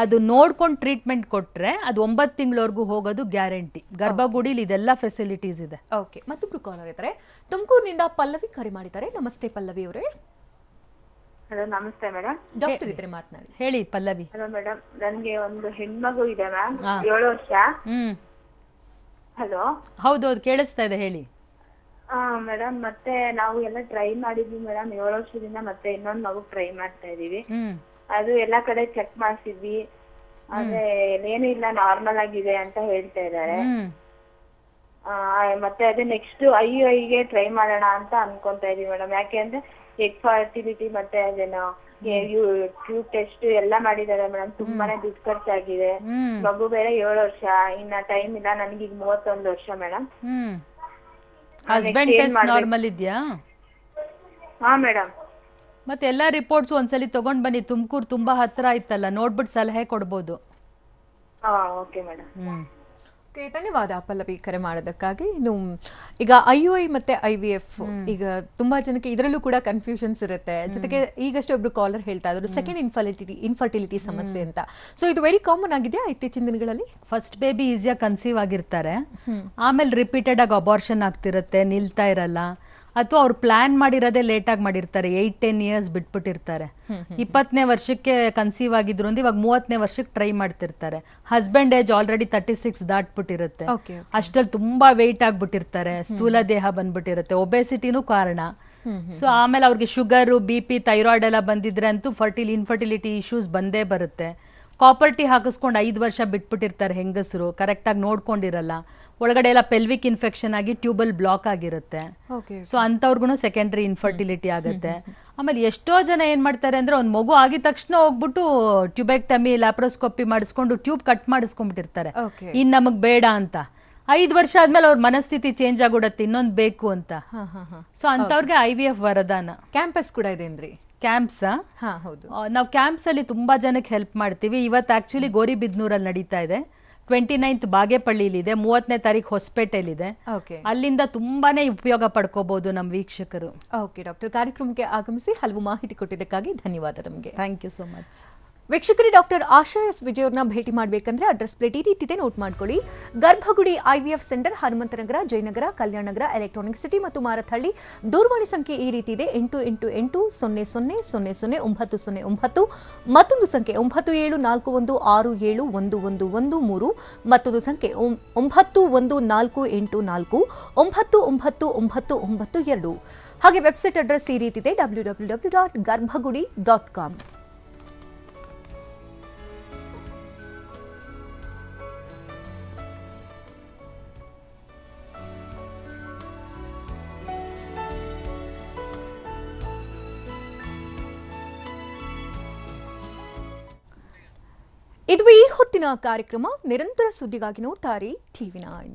ಅದು ನೋಡ್ಕೊಂಡು ಟ್ರೀಟ್ಮೆಂಟ್ ಕೊಟ್ರೆ ಅದು 9 ತಿಂಗಳವರೆಗೂ ಹೋಗೋದು ಗ್ಯಾರಂಟಿ. ಗರ್ಭಗುಡಿಲಿ ಇದೆಲ್ಲ ಫೆಸಿಲಿಟೀಸ್ ಇದೆ. ಓಕೆ, ಮತ್ತೊಬ್ರು ಕಾಲರ್ ಇದ್ದಾರೆ. ತುಮಕೂರಿನಿಂದ ಪಲ್ಲವಿ ಕರೆ ಮಾಡಿದ್ದಾರೆ. ನಮಸ್ತೆ ಪಲ್ಲವಿ ಅವರೇ. ಹಲೋ, ನಮಸ್ತೆ ಮೇಡಮ್. ಡಾಕ್ಟರ್ ಇದ್ರೆ ಮಾತನಾಡಿ. ಹೇಳಿ ಪಲ್ಲವಿ. ಹಲೋ ಮೇಡಮ್, ನನ್ಗೆ ಒಂದು ಹೆಣ್ಮಗು ಇದೆ ಮ್ಯಾಮ್, 7 ವರ್ಷ. ಹಲೋ, ಹೌದೌದು ಕೇಳಿಸ್ತಾ ಇದೆ, ಹೇಳಿ. ಮೇಡಮ್, ಮತ್ತೆ ನಾವು ಎಲ್ಲ ಟ್ರೈ ಮಾಡಿದ್ವಿ ಮೇಡಮ್ 7 ವರ್ಷದಿಂದ. ಮತ್ತೆ ಇನ್ನೊಂದ್ ಮಗು ಟ್ರೈ ಮಾಡ್ತಾ ಇದೀವಿ. ಅದು ಎಲ್ಲಾ ಕಡೆ ಚೆಕ್ ಮಾಡ್ಸಿದ್ವಿ, ಆದ್ರೆ ಏನೂ ಇಲ್ಲ, ನಾರ್ಮಲ್ ಆಗಿದೆ ಅಂತ ಹೇಳ್ತಾ ಇದ್ದಾರೆ. ಮತ್ತೆ ಅದೇ ನೆಕ್ಸ್ಟ್ IUI ಗೆ ಟ್ರೈ ಮಾಡೋಣ ಅಂತ ಅನ್ಕೊಂತಾ ಇದೀವಿ ಮೇಡಮ್. ಯಾಕೆ ಅಂದ್ರೆ ಎಗ್ ಫರ್ಟಿಲಿಟಿ ಮತ್ತೆ ಅದೇನೋ ಟ್ಯೂಬ್ ಟೆಸ್ಟ್ ಎಲ್ಲ ಮಾಡಿದ್ದಾರೆ ಮೇಡಮ್. ತುಂಬಾನೇ ದುಡ್ಡು ಖರ್ಚಾಗಿದೆ. ಮಗು ಬೇರೆ 7 ವರ್ಷ, ಇನ್ನ ಟೈಮ್ ಇಲ್ಲ. ನನಗೆ ಈಗ 31 ವರ್ಷ ಮೇಡಮ್. ಹಸ್ಬೆಂಡ್ ಟೆಸ್ಟ್ ನಾರ್ಮಲ್ ಇದೆಯಾ? ಹಾ ಮೇಡಮ್. ಮತ್ತೆ ಎಲ್ಲಾ ರಿಪೋರ್ಟ್ಸ್ ಒಂದ್ಸಲಿ ತಗೊಂಡ್ ಬನ್ನಿ. ತುಮಕೂರು ತುಂಬಾ ಹತ್ರ ಆಯ್ತಲ್ಲ, ನೋಡ್ಬಿಟ್ಟು ಸಲಹೆ ಕೊಡ್ಬೋದು. Okay madam. ಓಕೆ, ಧನ್ಯವಾದ ಪಲ್ಲವಿ ಕರೆ ಮಾಡೋದಕ್ಕಾಗಿ. ಇನ್ನು ಈಗ IUI ಮತ್ತೆ IVF, ಈಗ ತುಂಬಾ ಜನಕ್ಕೆ ಇದರಲ್ಲೂ ಕೂಡ ಕನ್ಫ್ಯೂಷನ್ಸ್ ಇರುತ್ತೆ. ಜೊತೆಗೆ ಈಗಷ್ಟೇ ಒಬ್ರು ಕಾಲರ್ ಹೇಳ್ತಾ ಇದ್ರು ಸೆಕೆಂಡ್ ಇನ್ಫರ್ಟಿಲಿಟಿ ಸಮಸ್ಯೆ ಅಂತ. ಸೊ ಇದು ವೆರಿ ಕಾಮನ್ ಆಗಿದೆ ಇತ್ತೀಚಿನ ದಿನಗಳಲ್ಲಿ. ಫಸ್ಟ್ ಬೇಬಿ ಈಸಿಯಾಗಿ ಕನ್ಸೀವ್ ಆಗಿರ್ತಾರೆ, ಆಮೇಲೆ ರಿಪೀಟೆಡ್ ಆಗಿ ಅಬಾರ್ಷನ್ ಆಗ್ತಿರುತ್ತೆ, ನಿಲ್ತಾ ಇರಲ್ಲ. ಅಥವಾ ಅವ್ರು ಪ್ಲಾನ್ ಮಾಡಿರೋದೇ ಲೇಟ್ ಆಗಿ ಮಾಡಿರ್ತಾರೆ, 8-10 ಇಯರ್ಸ್ ಬಿಟ್ಬಿಟ್ಟಿರ್ತಾರೆ. 20ನೇ ವರ್ಷಕ್ಕೆ ಕನ್ಸೀವ್ ಆಗಿದ್ರು ಅಂದ್ರೆ ಇವಾಗ 30ನೇ ವರ್ಷಕ್ಕೆ ಟ್ರೈ ಮಾಡ್ತಿರ್ತಾರೆ. Husband age already 36 ದಾಟ್ಬಿಟ್ಟಿರುತ್ತೆ. ಅಷ್ಟ್ರಲ್ಲಿ ತುಂಬಾ ವೆಯ್ಟ್ ಆಗ್ಬಿಟ್ಟಿರ್ತಾರೆ, ಸ್ಥೂಲ ದೇಹ ಬಂದ್ಬಿಟ್ಟಿರುತ್ತೆ. ಒಬೆಸಿಟಿನೂ ಕಾರಣ. ಸೊ ಆಮೇಲೆ ಅವ್ರಿಗೆ ಶುಗರು, BP, ಥೈರಾಯ್ಡ್ ಎಲ್ಲ ಬಂದಿದ್ರೆ ಅಂತೂ ಇನ್ಫರ್ಟಿಲಿಟಿ ಇಶ್ಯೂಸ್ ಬಂದೇ ಬರುತ್ತೆ. ಕಾಪರ್ ಟಿ ಹಾಕಿಸ್ಕೊಂಡು 5 ವರ್ಷ ಬಿಟ್ಬಿಟ್ಟಿರ್ತಾರೆ ಹೆಂಗಸರು, ಕರೆಕ್ಟಾಗಿ ನೋಡ್ಕೊಂಡಿರಲ್ಲ. ಒಳಗಡೆ ಎಲ್ಲ ಪೆಲ್ವಿಕ್ ಇನ್ಫೆಕ್ಷನ್ ಆಗಿ ಟ್ಯೂಬಲ್ ಬ್ಲಾಕ್ ಆಗಿರುತ್ತೆ. ಸೊ ಅಂಥವ್ರಿಗೂ ಸೆಕೆಂಡರಿ ಇನ್ಫರ್ಟಿಲಿಟಿ ಆಗುತ್ತೆ. ಆಮೇಲೆ ಎಷ್ಟೋ ಜನ ಏನ್ ಮಾಡ್ತಾರೆ ಅಂದ್ರೆ ಒಂದು ಮಗು ಆಗಿದ ತಕ್ಷಣ ಹೋಗ್ಬಿಟ್ಟು ಟ್ಯೂಬೆಕ್ಟಮಿ, ಲ್ಯಾಪ್ರೋಸ್ಕೋಪಿ ಮಾಡಿಸ್ಕೊಂಡು ಟ್ಯೂಬ್ ಕಟ್ ಮಾಡಿಸ್ಕೊಂಡ್ಬಿಟ್ಟಿರ್ತಾರೆ, ಇನ್ ನಮಗ್ ಬೇಡ ಅಂತ. 5 ವರ್ಷ ಆದ್ಮೇಲೆ ಅವ್ರ ಮನಸ್ಥಿತಿ ಚೇಂಜ್ ಆಗ್ಬಿಡತ್ತೆ, ಇನ್ನೊಂದ್ ಬೇಕು ಅಂತ. ಸೊ ಅಂತವ್ರಿಗೆ IVF ವರದಾನ. ಕ್ಯಾಂಪಸ್ ಕೂಡ ಇದೆ ಅಂದ್ರಿ? ಕ್ಯಾಂಪ್ಸ್ ನಾವು ಕ್ಯಾಂಪ್ಸ್ ಅಲ್ಲಿ ತುಂಬಾ ಜನಕ್ಕೆ ಹೆಲ್ಪ್ ಮಾಡ್ತೀವಿ. ಇವತ್ತು ಆಕ್ಚುಲಿ ಗೋರಿಬಿದ್ನೂರಲ್ಲಿ ನಡೀತಾ ಇದೆ. 29th ಬಾಗೇಪಳ್ಳಿಲಿ ಇದೆ, 30ನೇ ತಾರೀಕು ಹೊಸಪೇಟೆಲಿದೆ. ಅಲ್ಲಿಂದ ತುಂಬಾನೇ ಉಪಯೋಗ ಪಡ್ಕೋಬಹುದು ನಮ್ಮ ವೀಕ್ಷಕರು. ಓಕೆ ಡಾಕ್ಟರ್, ಕಾರ್ಯಕ್ರಮಕ್ಕೆ ಆಗಮಿಸಿ ಹಲವು ಮಾಹಿತಿ ಕೊಟ್ಟಿದ್ದಕ್ಕಾಗಿ ಧನ್ಯವಾದ ನಮಗೆ. Thank you so much. ವೀಕ್ಷಕರೇ, ಡಾಕ್ಟರ್ ಆಶಾ ಎಸ್ ವಿಜಯ್ ಅವ್ರನ್ನ ಭೇಟಿ ಮಾಡಬೇಕಂದ್ರೆ ಅಡ್ರೆಸ್ ಪ್ಲೇಟ್ ಈ ರೀತಿದೆ, ನೋಟ್ ಮಾಡ್ಕೊಳ್ಳಿ. Garbhagudi IVF centre, Hanumanthanagar, Jayanagar, Kalyananagar, Electronic City ಮತ್ತು ಮಾರತಹಳ್ಳಿ. ದೂರವಾಣಿ ಸಂಖ್ಯೆ ಈ ರೀತಿ ಇದೆ, 8880000909, ಮತ್ತೊಂದು ಸಂಖ್ಯೆ 9741671113, ಮತ್ತೊಂದು ಸಂಖ್ಯೆ 9148499992. ಹಾಗೆ ವೆಬ್ಸೈಟ್ ಅಡ್ರೆಸ್ ಈ ರೀತಿ ಇದೆ, www.garbhagudi.com. ಇದು ಈ ಹೊತ್ತಿನ ಕಾರ್ಯಕ್ರಮ. ನಿರಂತರ ಸುದ್ದಿಗಾಗಿ ನೋಡ್ತಾರೆ TV9.